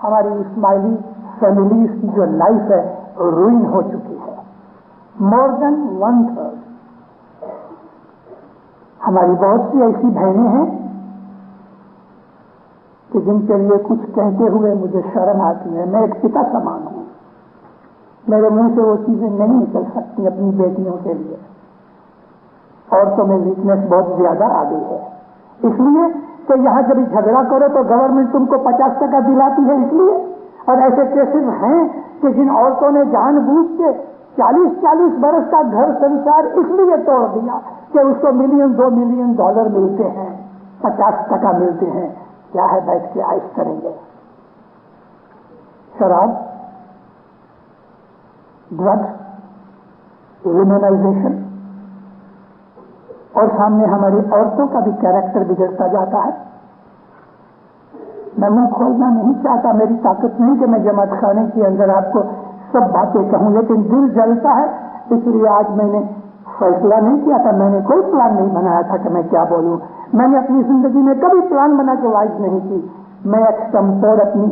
[SPEAKER 1] ہماری اسماعیلی فیملیز کی جو لائف ہے روئن ہو چکی ہے. مور دین 1/3. ہماری بہت سی ایسی بہنیں ہیں کہ جن کے لیے کچھ کہتے ہوئے مجھے شرم آتی ہے. میں ایک پتا سمان ہوں, میرے منہ سے وہ چیزیں نہیں نکل سکتی اپنی بیٹیوں کے لیے. عورتوں میں ویکنیس بہت زیادہ آ گئی ہے, اس لیے کہ یہاں جب جھگڑا کرو تو گورنمنٹ تم کو 50% دلاتی ہے, اس لیے. اور ایسے کیسز ہیں کہ جن عورتوں نے جان بوجھ کے 40 برس کا گھر سنسار اس لیے توڑ دیا کہ اس کو $1 ملین $2 ملین ملتے ہیں, 50% ملتے ہیں. کیا ہے, بیٹھ کے عائش کریں گے. شراب, ڈرگس, ویمنائزیشن, اور سامنے ہماری عورتوں کا بھی کیریکٹر بگڑتا جاتا ہے. میں منہ کھولنا نہیں چاہتا, میری طاقت نہیں کہ میں جماعت خانے کے اندر آپ کو سب باتیں کہوں, لیکن دل جلتا ہے. اس لیے آج میں نے فیصلہ نہیں کیا تھا, میں نے کوئی پلان نہیں بنایا تھا کہ میں کیا بولوں. میں نے اپنی زندگی میں کبھی پلان بنا کے وائز نہیں کی. میں ایک سمپور اپنی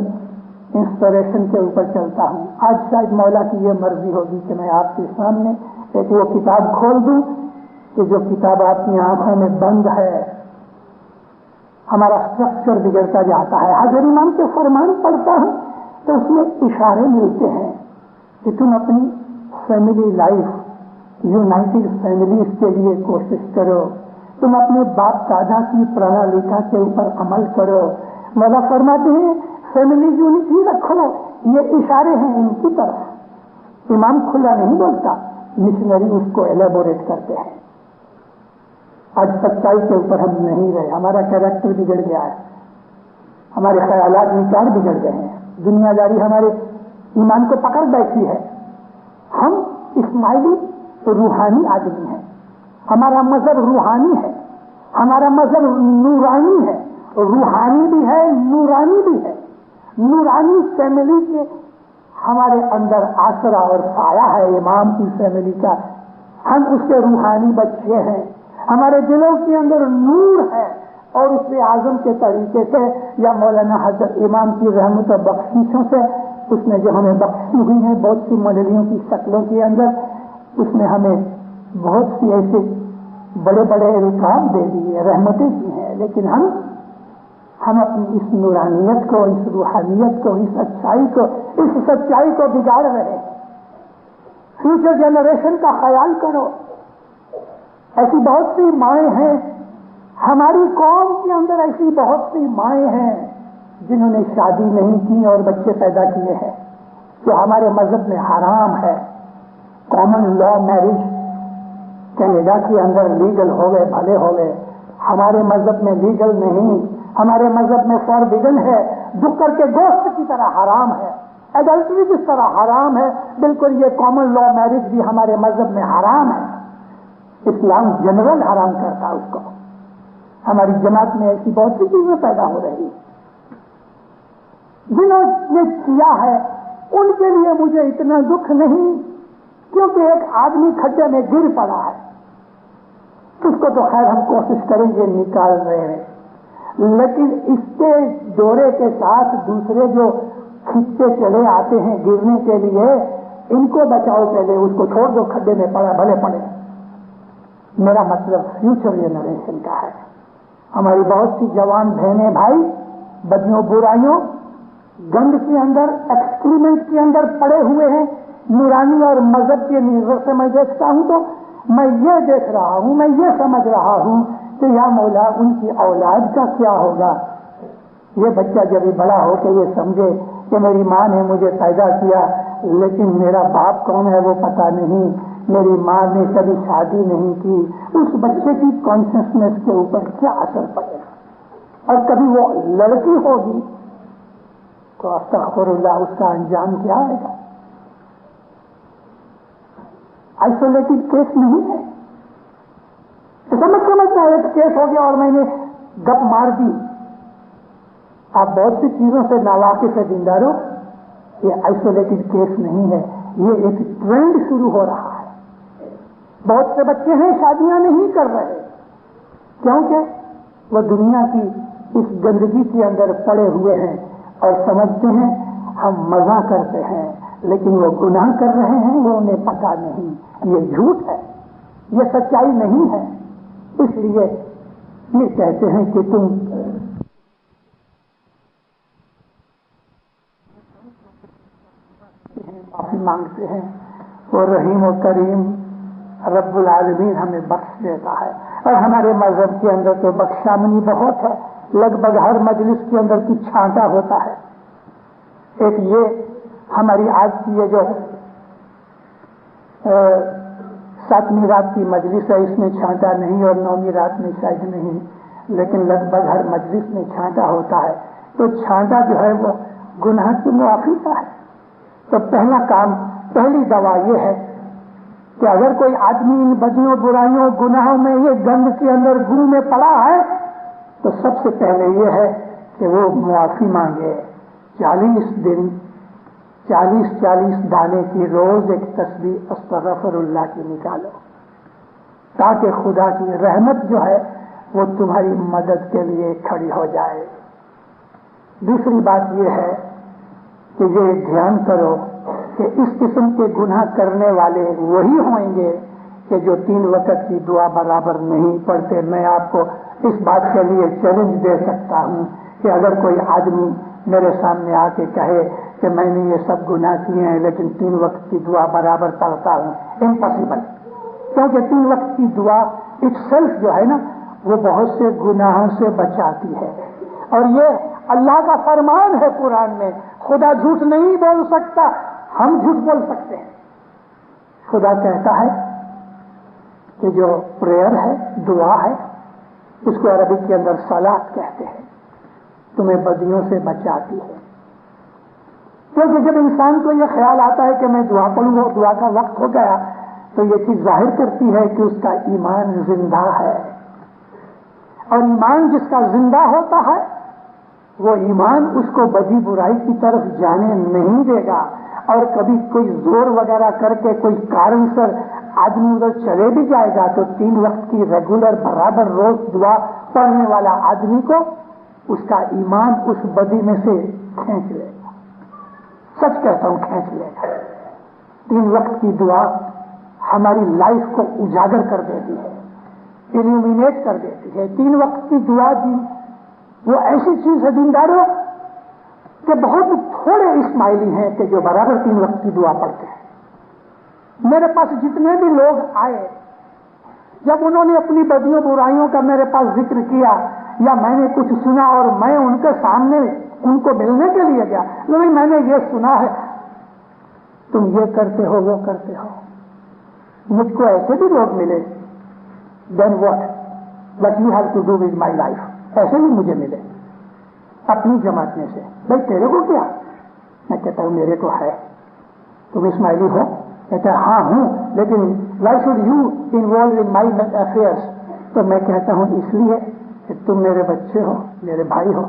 [SPEAKER 1] انسپریشن کے اوپر چلتا ہوں. آج شاید مولا کی یہ مرضی ہوگی کہ میں آپ کے سامنے ایک وہ کتاب کھول دوں کہ جو کتاب آپ کی آنکھوں میں بند ہے. ہمارا اسٹرکچر بگڑتا جاتا ہے. حضرت امام کے فرمان پڑھتا ہوں تو اس میں اشارے ملتے ہیں کہ تم اپنی فیملی لائف یونائٹڈ فیملیز کے لیے کوشش کرو, تم اپنے باپ دادا کی پرانالیکا کے اوپر عمل کرو. مولا فرماتے ہیں فیملی یونٹی رکھو. یہ اشارے ہیں ان کی طرف. امام کھلا نہیں بولتا, مشنری اس کو ایلیبوریٹ کرتے ہیں. آج سچائی کے اوپر ہم نہیں رہے, ہمارا کیریکٹر بگڑ گیا ہے, ہمارے خیالات وچار بگڑ گئے ہیں, دنیا داری ہمارے ایمان کو پکڑ بیٹھی ہے. ہم اسماعیلی روحانی آدمی ہیں, ہمارا مذہب روحانی ہے, ہمارا مذہب نورانی ہے. روحانی بھی ہے, نورانی بھی ہے. نورانی فیملی کے ہمارے اندر آسرا اور سایہ ہے امام کی فیملی کا. ہم اس کے روحانی بچے ہیں. ہمارے دلوں کے اندر نور ہے, اور اس سے اعظم کے طریقے سے یا مولانا حضرت امام کی رحمت و بخششوں سے اس نے جو ہمیں بخشی ہوئی ہیں بہت سی منڈلیوں کی شکلوں کے اندر, اس نے ہمیں بہت سی ایسے بڑے بڑے القاب دے دیے, رحمتیں کی ہیں. لیکن ہم اپنی اس نورانیت کو, اس روحانیت کو, اس سچائی کو بگاڑ رہے ہیں. فیوچر جنریشن کا خیال کرو. ایسی بہت سی مائیں ہیں ہماری قوم کے اندر, ایسی بہت سی مائیں ہیں جنہوں نے شادی نہیں کی اور بچے پیدا کیے ہیں, جو ہمارے مذہب میں حرام ہے. کامن لا میرج کینیڈا کے اندر لیگل ہو گئے, بھلے ہو گئے. ہمارے مذہب میں لیگل نہیں, ہمارے مذہب میں فاربیڈن ہے. ڈکر کے گوشت کی طرح حرام ہے. ایڈلٹری جس طرح حرام ہے, بالکل یہ کامن لا میرج بھی ہمارے مذہب میں حرام ہے. اسلام جنرل حرام کرتا اس کو. ہماری جماعت میں ایسی بہت سی چیزیں پیدا ہو رہی ہیں. جنہوں نے کیا ہے ان کے لیے مجھے اتنا دکھ نہیں, کیونکہ ایک آدمی کھڈے میں گر پڑا ہے, اس کو تو خیر ہم کوشش کریں گے نکال رہے ہیں, لیکن اس کے دورے کے ساتھ دوسرے جو کھچتے چلے آتے ہیں گرنے کے لیے, ان کو بچاؤ پہلے, اس کو چھوڑ دو کھڈے میں پڑا بھلے پڑے. میرا مطلب فیوچر جنریشن کا ہے. ہماری بہت سی جوان بہنیں بھائی بدیوں برائیوں گند کے اندر, ایکسکریمنٹ کے اندر پڑے ہوئے ہیں. نورانی اور مذہب کی نظر سے میں دیکھتا ہوں تو میں یہ دیکھ رہا ہوں, میں یہ سمجھ رہا ہوں کہ یا مولا ان کی اولاد کا کیا ہوگا. یہ بچہ جب بڑا ہو کے یہ سمجھے کہ میری ماں نے مجھے پیدا کیا لیکن میرا باپ کون ہے وہ پتا نہیں, میری ماں نے کبھی شادی نہیں کی, اس بچے کی کانشیسنیس کے اوپر کیا اثر پڑے گا. اور کبھی وہ لڑکی ہوگی تو استغفر اللہ, اس کا انجام کیا آئے گا. آئسولیٹڈ کیس نہیں ہے. سمجھتا ہے ایک کیس ہو گیا اور میں نے گپ مار دی. آپ بہت سی چیزوں سے ناواقف ہے دینداروں, یہ آئسولیٹڈ کیس نہیں ہے, یہ ایک ٹرینڈ شروع ہو رہا ہے. بہت سے بچے ہیں شادیاں نہیں کر رہے کیونکہ وہ دنیا کی اس گندگی کے اندر پڑے ہوئے ہیں. اور سمجھتے ہیں ہم مزہ کرتے ہیں، لیکن وہ گناہ کر رہے ہیں، وہ انہیں پتا نہیں، یہ جھوٹ ہے، یہ سچائی نہیں ہے۔ اس لیے یہ کہتے ہیں کہ تم معافی مانگتے ہیں، وہ رحیم و کریم رب العالمین ہمیں بخش دیتا ہے۔ اور ہمارے مذہب کے اندر تو بخشامنی بہت ہے، لگ بھگ ہر مجلس کے اندر کچھ چھانٹا ہوتا ہے۔ ایک یہ ہماری آج کی یہ جو 7ویں رات کی مجلس ہے، اس میں چھانٹا نہیں، اور 9ویں رات میں شاید نہیں، لیکن لگ بھگ ہر مجلس میں چھانٹا ہوتا ہے۔ تو چھانٹا جو ہے وہ گناہ کی معافی کا ہے۔ تو پہلا کام، پہلی دوا یہ ہے کہ اگر کوئی آدمی ان بدیوں، برائیوں، گناہوں میں، یہ گند کے اندر گرو میں پڑا ہے، تو سب سے پہلے یہ ہے کہ وہ معافی مانگے۔ 40 دن 40 دانے کی روز ایک تسبیح استغفر اللہ کی نکالو، تاکہ خدا کی رحمت جو ہے وہ تمہاری مدد کے لیے کھڑی ہو جائے۔ دوسری بات یہ ہے کہ یہ دھیان کرو کہ اس قسم کے گناہ کرنے والے وہی ہوئیں گے کہ جو 3 وقت کی دعا برابر نہیں پڑھتے۔ میں آپ کو اس بات کے لیے چیلنج دے سکتا ہوں کہ اگر کوئی آدمی میرے سامنے آ کے کہے کہ میں نے یہ سب گناہ کیے ہیں لیکن 3 وقت کی دعا برابر پڑھتا ہوں، امپاسبل، کیونکہ 3 وقت کی دعا اٹ سیلف جو ہے نا، وہ بہت سے گناہوں سے بچاتی ہے۔ اور یہ اللہ کا فرمان ہے قرآن میں، خدا جھوٹ نہیں بول سکتا، ہم جھوٹ بول سکتے ہیں۔ خدا کہتا ہے کہ جو پریئر ہے، دعا ہے، اس کو عربی کے اندر صلاۃ کہتے ہیں، تمہیں بدیوں سے بچاتی ہے۔ کیونکہ جب انسان کو یہ خیال آتا ہے کہ میں دعا پڑھوں گا، دعا کا وقت ہو گیا، تو یہ چیز ظاہر کرتی ہے کہ اس کا ایمان زندہ ہے، اور ایمان جس کا زندہ ہوتا ہے وہ ایمان اس کو بدی برائی کی طرف جانے نہیں دے گا۔ اور کبھی کوئی زور وغیرہ کر کے کوئی کارن سر آدمی ادھر چلے بھی جائے گا تو 3 وقت کی ریگولر برابر روز دعا پڑھنے والا آدمی کو اس کا ایمان اس بدی میں سے کھینچ لے گا۔ سچ کہتا ہوں، کھینچ لے گا۔ 3 وقت کی دعا ہماری لائف کو اجاگر کر دیتی ہے، ایلومینیٹ کر دیتی ہے۔ 3 وقت کی دعا دی وہ ایسی چیز ہے دینداروں کہ بہت تھوڑے اسماعیلی ہیں کہ جو برابر 3 وقت کی دعا پڑھتے ہیں۔ میرے پاس جتنے بھی لوگ آئے، جب انہوں نے اپنی بدیوں برائیوں کا میرے پاس ذکر کیا یا میں نے کچھ سنا اور میں ان کے سامنے ان کو ملنے کے لیے گیا، نہیں میں نے یہ سنا ہے تم یہ کرتے ہو وہ کرتے ہو، مجھ کو ایسے بھی لوگ ملے، then what you have to do with my life, ایسے بھی مجھے ملے اپنی جماعت میں سے، بھائی تیرے کو کیا؟ میں کہتا ہوں میرے کو ہے۔ تم اسماعیلی ہو؟ کہتا ہے ہاں ہوں، لیکن why should you involve in my affairs? تو میں کہتا ہوں اس لیے کہ تم میرے بچے ہو، میرے بھائی ہو۔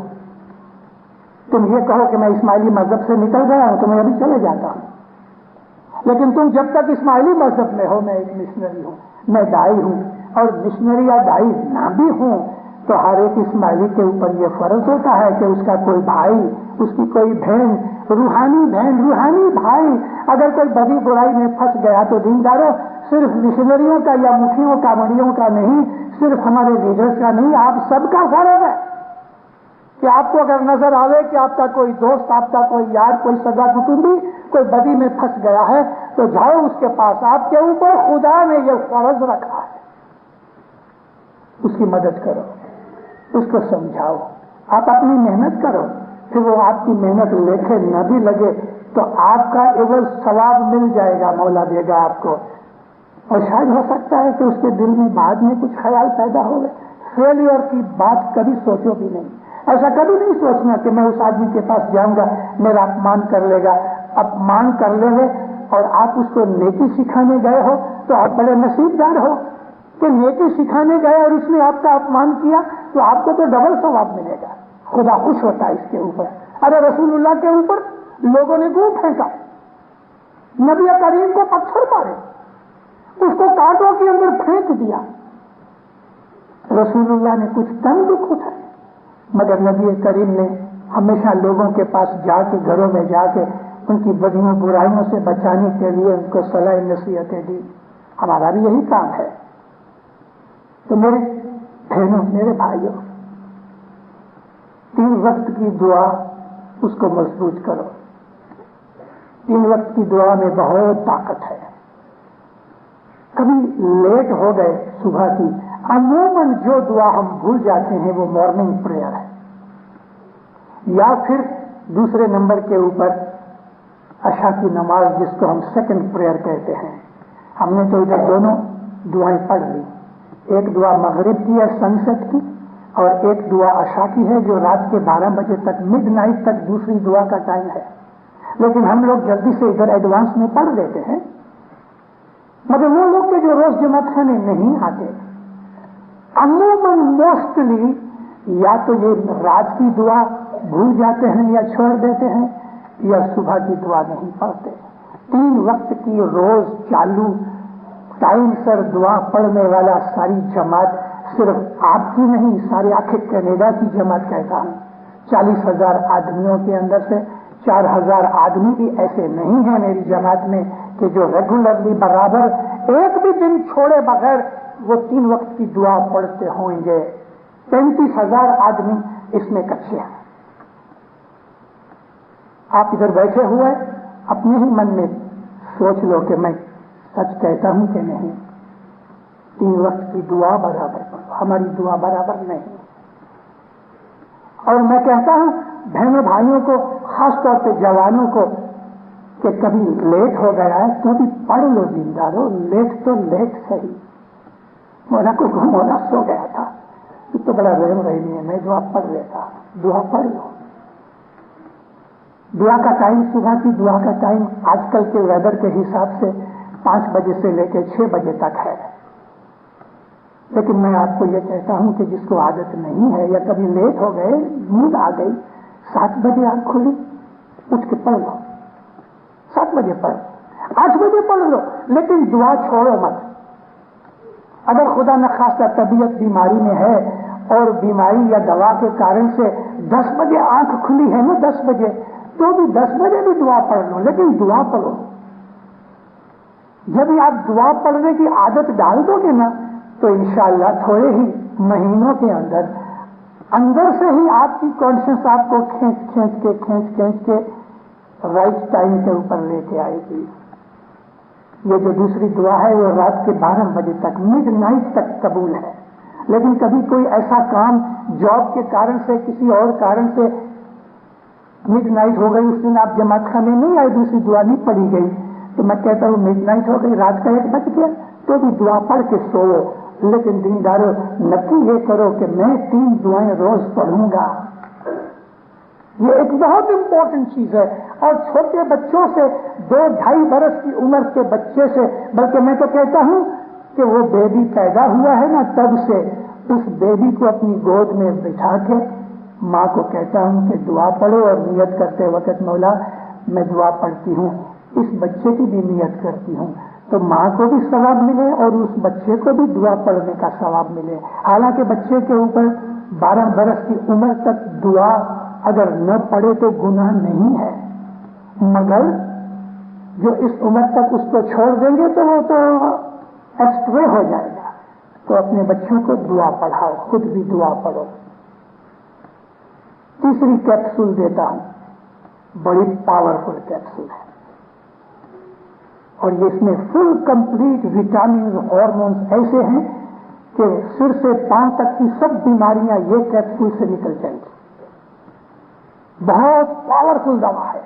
[SPEAKER 1] تم یہ کہو کہ میں اسماعیلی مذہب سے نکل گیا ہوں تو میں ابھی چلے جاتا ہوں، لیکن تم جب تک اسماعیلی مذہب میں ہو، میں ایک مشنری ہوں، میں دائی ہوں، اور مشنری یا دائی نہ بھی ہوں تو ہر ایک اسماعیلی کے اوپر یہ فرض ہوتا ہے کہ اس کا کوئی بھائی، اس کی کوئی بہن، روحانی بھائی اگر کوئی بدی برائی میں پھنس گیا تو دینداروں صرف مشنریوں کا یا مکھیوں کا منڈیوں کا نہیں، صرف ہمارے لیڈرز کا نہیں، آپ سب کا فرض ہے کہ آپ کو اگر نظر آئے کہ آپ کا کوئی دوست، آپ کا کوئی یار، کوئی سگا کٹمبی کوئی بدی میں پھنس گیا ہے تو جاؤ اس کے پاس، آپ کے اوپر خدا نے یہ فرض رکھا ہے، اس کی مدد کرو، اس کو سمجھاؤ، آپ اپنی محنت کرو، پھر وہ آپ کی محنت لیکھے نہ بھی لگے تو آپ کا عوض ثواب مل جائے گا، مولا دے گا آپ کو۔ اور شاید ہو سکتا ہے کہ اس کے دل میں بعد میں کچھ خیال پیدا ہو گئے، فیلئر کی بات کبھی سوچو بھی نہیں، ایسا کبھی نہیں سوچنا کہ میں اس آدمی کے پاس جاؤں گا میرا اپمان کر لے گا۔ اپمان کر لے گے اور آپ اس کو نیکی سکھانے گئے ہو تو آپ بڑے نصیبدار ہو کہ نیکی سکھانے گئے اور اس نے آپ کا اپمان کیا تو آپ کو تو ڈبل ثواب ملے گا، خدا خوش ہوتا ہے اس کے اوپر۔ ارے رسول اللہ کے اوپر لوگوں نے کیوں پھینکا؟ نبی کریم کو پتھر مارے، اس کو کانٹوں کے اندر پھینک دیا، رسول اللہ نے کچھ تن دکھ اٹھائے، مگر نبی کریم نے ہمیشہ لوگوں کے پاس جا کے گھروں میں جا کے ان کی بدیوں برائیوں سے بچانے کے لیے ان کو صلاح نصیحتیں دی. ہمارا بھی یہی کام ہے. تو میرے بہنوں میرے بھائیوں 3 وقت کی دعا اس کو مضبوط کرو. 3 وقت کی دعا میں بہت طاقت ہے. کبھی لیٹ ہو گئے صبح کی، عموماً جو دعا ہم بھول جاتے ہیں وہ مارننگ پریئر ہے، یا پھر دوسرے نمبر کے اوپر عشاء کی نماز جس کو ہم سیکنڈ پریئر کہتے ہیں. ہم نے تو ادھر دونوں دعائیں پڑھ لی. ایک دعا مغرب کی ہے سن سیٹ کی، اور ایک دعا عشاء کی ہے جو رات کے 12 بجے تک مڈ نائٹ تک دوسری دعا کا ٹائم ہے. لیکن ہم لوگ جلدی سے ادھر ایڈوانس میں پڑھ لیتے ہیں. مگر وہ لوگ جو روز جماعت خانے نہیں آتے عموماً موسٹلی یا تو یہ رات کی دعا بھول جاتے ہیں یا چھوڑ دیتے ہیں، یا صبح کی دعا نہیں پڑھتے. 3 وقت کی روز چالو ٹائم سر دعا پڑھنے والا ساری جماعت، صرف آپ کی نہیں سارے آخر کینیڈا کی جماعت کہتا ہوں. 40,000 آدمیوں کے اندر سے 4,000 آدمی بھی ایسے نہیں ہیں میری جماعت میں کہ جو ریگولرلی برابر ایک بھی دن چھوڑے بغیر وہ 3 وقت کی دعا پڑھتے ہوں گے. 35,000 آدمی اس میں کچے ہیں. آپ ادھر بیٹھے ہوئے اپنے ہی من میں سوچ لو کہ میں سچ کہتا ہوں کہ نہیں. 3 وقت کی دعا برابر پڑھو. ہماری دعا برابر نہیں. اور میں کہتا ہوں بہنوں بھائیوں کو، خاص طور پہ جوانوں کو، کہ کبھی لیٹ ہو گیا ہے تو بھی پڑھ لو دیندارو. لیٹ تو لیٹ صحیح. مولا کو مولا سو گیا تھا تو بڑا رحم رحمی ہے، میں دعا پڑھ لیتا. دعا پڑھ لو. دعا کا ٹائم، صبح کی دعا کا ٹائم آج کل کے ویدر کے حساب سے 5 بجے سے لے کے 6 بجے تک ہے. لیکن میں آپ کو یہ کہتا ہوں کہ جس کو عادت نہیں ہے یا کبھی لیٹ ہو گئے، نیند آ گئی، 7 بجے آنکھ کھلی اٹھ کے پڑھ لو. 7 بجے پڑھ، 8 بجے پڑھ لو، لیکن دعا چھوڑو مت. اگر خدا نخواستہ طبیعت بیماری میں ہے اور بیماری یا دوا کے کارن سے 10 بجے آنکھ کھلی ہے نا 10 بجے، تو بھی 10 بجے بھی دعا پڑھ لو، لیکن دعا پڑھو. جب آپ دعا پڑھنے کی عادت ڈال دو گے نا تو انشاءاللہ تھوڑے ہی مہینوں کے اندر سے ہی آپ کی کانشنس آپ کو کھینچ کے رائٹ ٹائم کے اوپر لے کے آئے گی. یہ جو دوسری دعا ہے وہ رات کے 12 بجے تک مڈ نائٹ تک قبول ہے. لیکن کبھی کوئی ایسا کام جاب کے کارن سے کسی اور کارن سے مڈ نائٹ ہو گئی، اس دن آپ جماعت خانے نہیں آئے، دوسری دعا نہیں پڑھی گئی، تو میں کہتا ہوں مڈ نائٹ ہو گئی، رات کا 1 بج گیا، تو بھی دعا پڑھ کے سوؤ. لیکن دیندارو نکی یہ کرو کہ میں 3 دعائیں روز پڑھوں گا. یہ ایک بہت امپورٹنٹ چیز ہے. اور چھوٹے بچوں سے 2-2.5 برس کی عمر کے بچے سے، بلکہ میں تو کہتا ہوں کہ وہ بیبی پیدا ہوا ہے نا تب سے اس بیبی کو اپنی گود میں بٹھا کے ماں کو کہتا ہوں کہ دعا پڑھو، اور نیت کرتے وقت مولا میں دعا پڑھتی ہوں، اس بچے کی بھی نیت کرتی ہوں، تو ماں کو بھی ثواب ملے اور اس بچے کو بھی دعا پڑھنے کا ثواب ملے. حالانکہ بچے کے اوپر 12 برس کی عمر تک دعا اگر نہ پڑھے تو گناہ نہیں ہے، مگر جو اس عمر تک اس کو چھوڑ دیں گے تو وہ تو ایکسٹرے ہو جائے گا. تو اپنے بچوں کو دعا پڑھاؤ، خود بھی دعا پڑھو. تیسری کیپسول دیتا ہوں، بڑی پاورفل کیپسول ہے، اور اس میں فل کمپلیٹ وٹامن ہارمونز ایسے ہیں کہ سر سے پاؤں تک کی سب بیماریاں یہ کیپسول سے نکل جائیں گی. بہت پاورفل دوا ہے،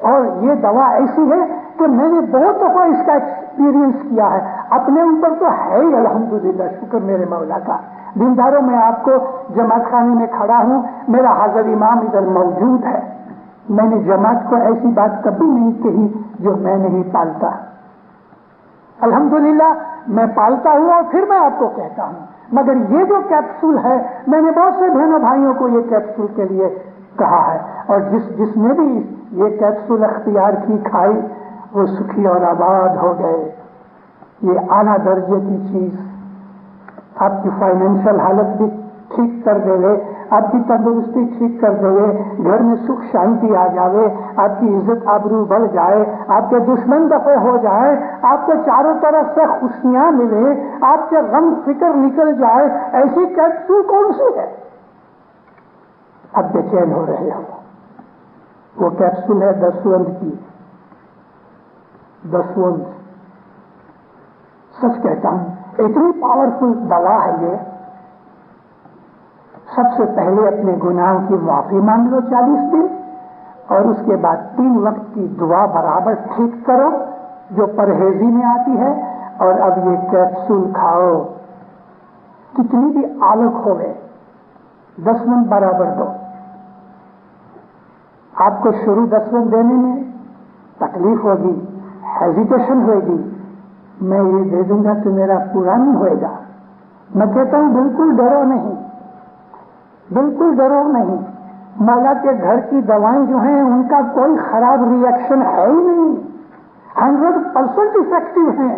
[SPEAKER 1] اور یہ دوا ایسی ہے کہ میں نے بہت دفعہ اس کا ایکسپیرینس کیا ہے. اپنے اوپر تو ہے ہی الحمدللہ، شکر میرے مولا کا. دینداروں میں آپ کو جماعت خانے میں کھڑا ہوں، میرا حاضر امام ادھر موجود ہے. میں نے جماعت کو ایسی بات کبھی نہیں کہی جو میں نہیں پالتا. الحمدللہ میں پالتا ہوں اور پھر میں آپ کو کہتا ہوں. مگر یہ جو کیپسول ہے، میں نے بہت سے بہنوں بھائیوں کو یہ کیپسول کے لیے کہا ہے، اور جس نے بھی یہ کیپسول اختیار کی کھائی وہ سکھی اور آباد ہو گئے. یہ اعلیٰ درجے کی چیز آپ کی فائنینشیل حالت بھی ٹھیک کر دے گے، آپ کی تندرستی ٹھیک کر دے، گھر میں سکھ شانتی آ جائے، آپ کی عزت آبرو بڑھ جائے، آپ کے دشمن دفع ہو جائے، آپ کو چاروں طرف سے خوشیاں ملے، آپ کے غم فکر نکل جائے، ایسی کیپسول کون سی ہے؟ اب بے چین ہو رہے ہو. وہ کیپسول ہے دسوند کی. دسوند سچ کہتا ہوں اتنی پاورفل دوا ہے یہ. سب سے پہلے اپنے گناہوں کی معافی مانگ لو 40 دن، اور اس کے بعد 3 وقت کی دعا برابر ٹھیک کرو جو پرہیزی میں آتی ہے، اور اب یہ کیپسول کھاؤ. کتنی بھی آلک ہوئے 10 منٹ برابر دو. آپ کو شروع 10 منٹ دینے میں تکلیف ہوگی، ہیزیٹیشن ہوگی، میں یہ دے دوں گا تو میرا پورا نہیں ہوئے گا. میں کہتا ہوں بالکل ڈرو نہیں، بالکل ڈرو نہیں. مولا کے گھر کی دوائیں جو ہیں ان کا کوئی خراب ری ایکشن ہے ہی نہیں، 100% افیکٹو ہیں.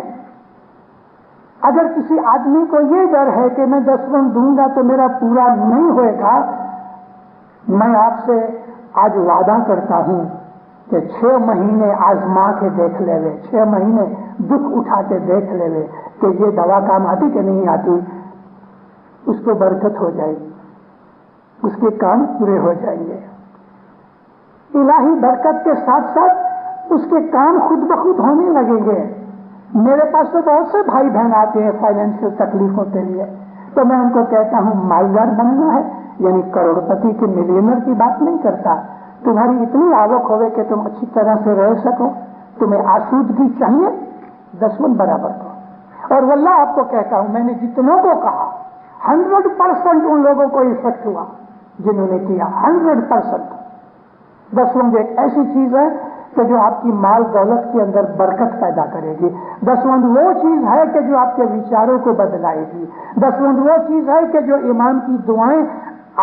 [SPEAKER 1] اگر کسی آدمی کو یہ ڈر ہے کہ میں 10 منٹ دوں گا تو میرا پورا نہیں ہوئے گا، میں آپ سے آج وعدہ کرتا ہوں کہ 6 مہینے آزما کے دیکھ لے وے، 6 مہینے دکھ اٹھا کے دیکھ لے وے کہ یہ دوا کام آتی کہ نہیں آتی. اس کو برکت ہو جائے گی، اس کے کام پورے ہو جائیں گے. الہی برکت کے ساتھ ساتھ اس کے کام خود بخود ہونے لگیں گے. میرے پاس تو بہت سے بھائی بہن آتے ہیں فائنینشیل تکلیفوں کے لیے، تو میں ان کو کہتا ہوں مالدار بننا ہے، یعنی کروڑ پتی کے ملینر کی بات نہیں کرتا. تمہاری اتنی آوک ہوئے کہ تم اچھی طرح سے رہ سکو، تمہیں آسودگی چاہیے، 10 منٹ برابر دو. اور واللہ آپ کو کہتا ہوں میں نے جتنوں کو کہا 100% ان لوگوں کو افیکٹ ہوا جنہوں نے کیا. 100%. 10 منٹ ایک ایسی چیز ہے کہ جو آپ کی مال دولت کے اندر برکت پیدا کرے گی. 10 منٹ وہ چیز ہے کہ جو آپ کے وچاروں کو بدلائے گی. 10 منٹ وہ چیز ہے کہ جو ایمان کی دعائیں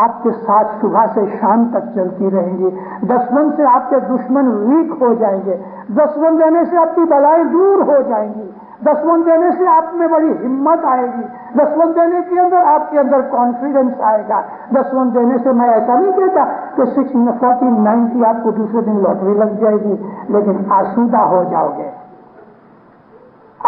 [SPEAKER 1] آپ کے ساتھ صبح سے شام تک چلتی رہیں گی. 10 منٹ سے آپ کے دشمن ویک ہو جائیں گے. 10 منٹ دینے سے آپ کی بلائیں دور ہو جائیں گی. 10 منٹ دینے سے آپ میں بڑی ہمت آئے گی. 10 منٹ دینے کے اندر آپ کے اندر کانفیڈنس آئے گا. 10 منٹ دینے سے میں ایسا نہیں کہتا کہ 640-90 آپ کو دوسرے دن لاٹری لگ جائے گی، لیکن آسودہ ہو جاؤ گے،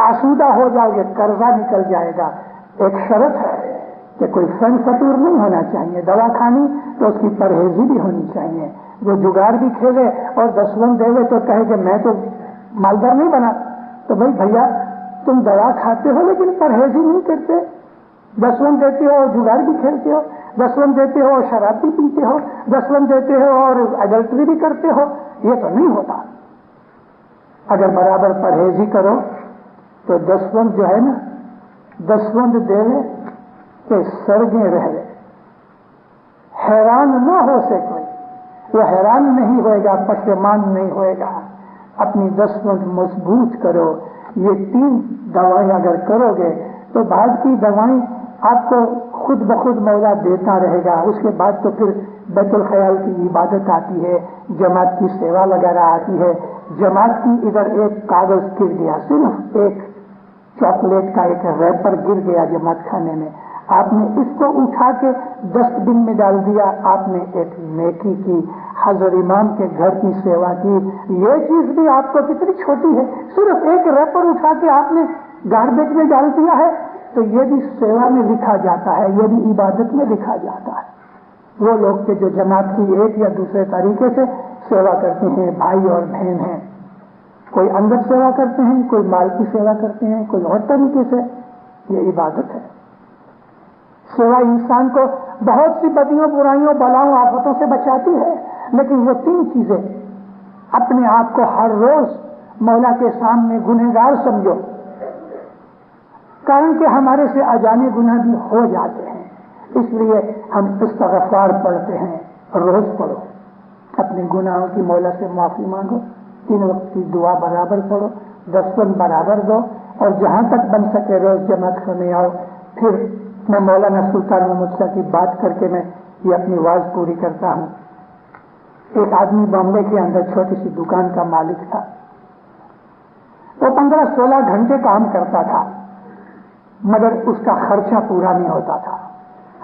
[SPEAKER 1] آسودہ ہو جاؤ گے، قرضہ نکل جائے گا. ایک شرط ہے کہ کوئی فن فطور نہیں ہونا چاہیے. دوا کھانی تو اس کی پرہیزی بھی ہونی چاہیے. جو جگاڑ بھی کھیلے اور 10 منٹ دے گے تو کہے کہ میں تو مالدار نہیں بنا، تو بھائی بھیا تم دوا کھاتے ہو لیکن پرہیزی نہیں کرتے. 10 منٹ دیتے ہو اور جگاڑ بھی کھیلتے ہو، 10 منٹ دیتے ہو اور شراب بھی پیتے ہو، 10 منٹ دیتے ہو اور ایڈلٹری بھی کرتے ہو. یہ تو نہیں ہوتا. اگر برابر پرہیزی کرو تو 10 منٹ جو ہے نا، 10 منٹ دے لے کہ سرگیں رہ لے. حیران نہ ہو سے کوئی، وہ حیران نہیں ہوئے گا، پشیمان نہیں ہوئے گا. اپنی 10 منٹ مضبوط کرو. یہ 3 دوائیں اگر کرو گے تو بعد کی دوائیں آپ کو خود بخود مولا دیتا رہے گا. اس کے بعد تو پھر بیت الخیال کی عبادت آتی ہے، جماعت کی سیوا وغیرہ آتی ہے. جماعت کی ادھر ایک کاغذ گر گیا، صرف ایک چاکلیٹ کا ایک ریپر گر گیا جماعت خانے میں، آپ نے اس کو اٹھا کے ڈسٹ بن میں ڈال دیا. آپ نے ایک نیکی کی، حضرت امام کے گھر کی سیوا کی. یہ چیز بھی آپ کو کتنی چھوٹی ہے، صرف ایک ریپر اٹھا کے آپ نے گاربیج میں ڈال دیا ہے، تو یہ بھی سیوا میں لکھا جاتا ہے، یہ بھی عبادت میں لکھا جاتا ہے. وہ لوگ کے جو جماعت کی ایک یا دوسرے طریقے سے سیوا کرتے ہیں، بھائی اور بہن ہیں، کوئی اندر سیوا کرتے ہیں، کوئی مال کی سیوا کرتے ہیں، کوئی اور طریقے سے، یہ عبادت ہے. سیوا انسان کو بہت سی بدیوں، برائیوں، بلاؤں، آفتوں سے بچاتی ہے، لیکن وہ 3 چیزیں اپنے آپ کو ہر روز مولا کے سامنے گنہگار سمجھو. کارن کہ ہمارے سے اجانے گناہ بھی ہو جاتے ہیں، اس لیے ہم استغفار پڑھتے ہیں. روز پڑھو، اپنے گناہوں کی مولا سے معافی مانگو، 3 وقت کی دعا برابر پڑھو، 10 منٹ برابر دو، اور جہاں تک بن سکے روز جماعت کرنے آؤ. پھر میں مولانا سلطان محمود صاحب کی بات کر کے میں یہ اپنی واز پوری کرتا ہوں. ایک آدمی بامبے کے اندر چھوٹی سی دکان کا مالک تھا. وہ 15-16 گھنٹے کام کرتا تھا، مگر اس کا خرچہ پورا نہیں ہوتا تھا.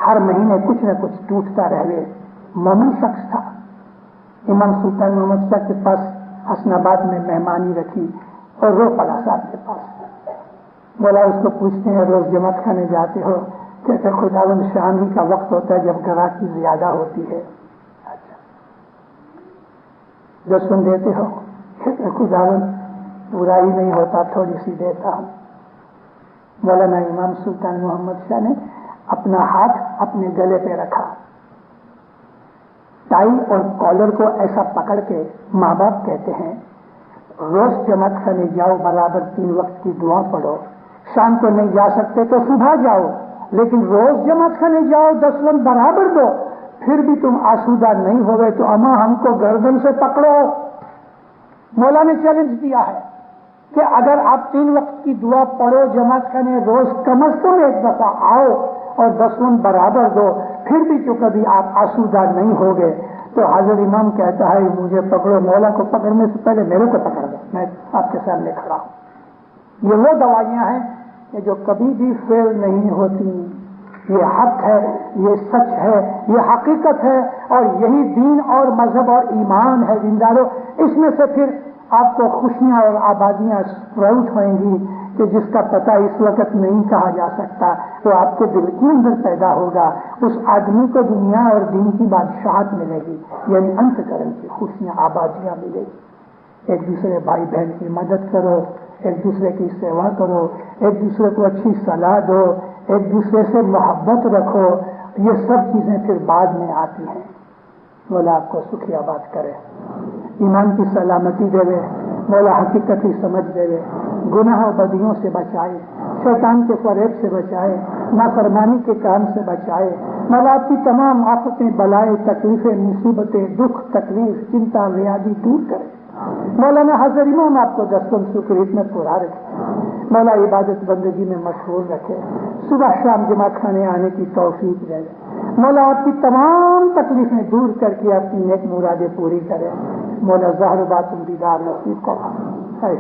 [SPEAKER 1] ہر مہینے کچھ نہ کچھ ٹوٹتا رہے. مومن شخص تھا. امام سلطان محمد شاہ کے پاس حسن آباد میں مہمانی رکھی اور رو پڑا صاحب کے پاس. بولا اس کو پوچھتے ہیں روز جماعت خانے جاتے ہو؟ کہتے خداوند شام ہی کا وقت ہوتا ہے جب گراہکی زیادہ ہوتی ہے. اچھا جو سن دیتے ہو؟ کہتے خداوند پورا ہی نہیں ہوتا، تھوڑی سی دیتا ہوں. مولانا امام سلطان محمد شاہ نے اپنا ہاتھ اپنے گلے پہ رکھا، ٹائی اور کالر کو ایسا پکڑ کے ماں باپ کہتے ہیں روز جماعت خانے جاؤ، برابر 3 وقت کی دعا پڑھو. شام کو نہیں جا سکتے تو صبح جاؤ، لیکن روز جماعت خانے جاؤ، 10 وقت برابر دو. پھر بھی تم آسودہ نہیں ہو گئے تو اماں ہم کو گردن سے پکڑو. مولا نے چیلنج دیا ہے کہ اگر آپ 3 وقت کی دعا پڑھو، جماعت خانے روز کم از کم 1 دفعہ آؤ اور 10 وقت برابر دو، پھر بھی جو کبھی آپ آسودہ نہیں ہوگے تو حضرت امام کہتا ہے مجھے پکڑو. مولا کو پکڑنے سے پہلے میرے کو پکڑ دو، میں آپ کے سامنے کھڑا ہوں. یہ وہ دوائیاں ہیں کہ جو کبھی بھی فیل نہیں ہوتی. یہ حق ہے، یہ سچ ہے، یہ حقیقت ہے، اور یہی دین اور مذہب اور ایمان ہے. دینداروں، اس میں سے پھر آپ کو خوشیاں اور آبادیاں اسپراؤٹ ہوئیں گی کہ جس کا پتہ اس وقت نہیں کہا جا سکتا. تو آپ کے دل کے اندر پیدا ہوگا. اس آدمی کو دنیا اور دین کی بادشاہت ملے گی، یعنی انت کرن کی خوشیاں آبادیاں ملے گی. ایک دوسرے بھائی بہن کی مدد کرو، ایک دوسرے کی سیوا کرو، ایک دوسرے کو اچھی صلاح دو، ایک دوسرے سے محبت رکھو. یہ سب چیزیں پھر بعد میں آتی ہیں. مولا آپ کو سکھی آباد کرے، ایمان کی سلامتی دے، مولا حقیقت ہی سمجھ دے، گناہ و بدیوں سے بچائے، شیطان کے فریب سے بچائے، نافرمانی کے کام سے بچائے. مولا آپ کی تمام آفتیں، بلائیں، تکلیفیں، مصیبتیں، دکھ، تکلیف، چنتا، ویادی دور کرے. مولانا حضرت امام آپ کو دستم سکریت میں پورا رکھے. مولا عبادت بندگی میں مشغول رکھے، صبح شام جماعت خانے آنے کی توفیق دے. مولا آپ کی تمام تکلیفیں دور کر کے اپنی نیک مرادیں پوری کرے. مولا ظاہر باطن دیدار نصیب کرے.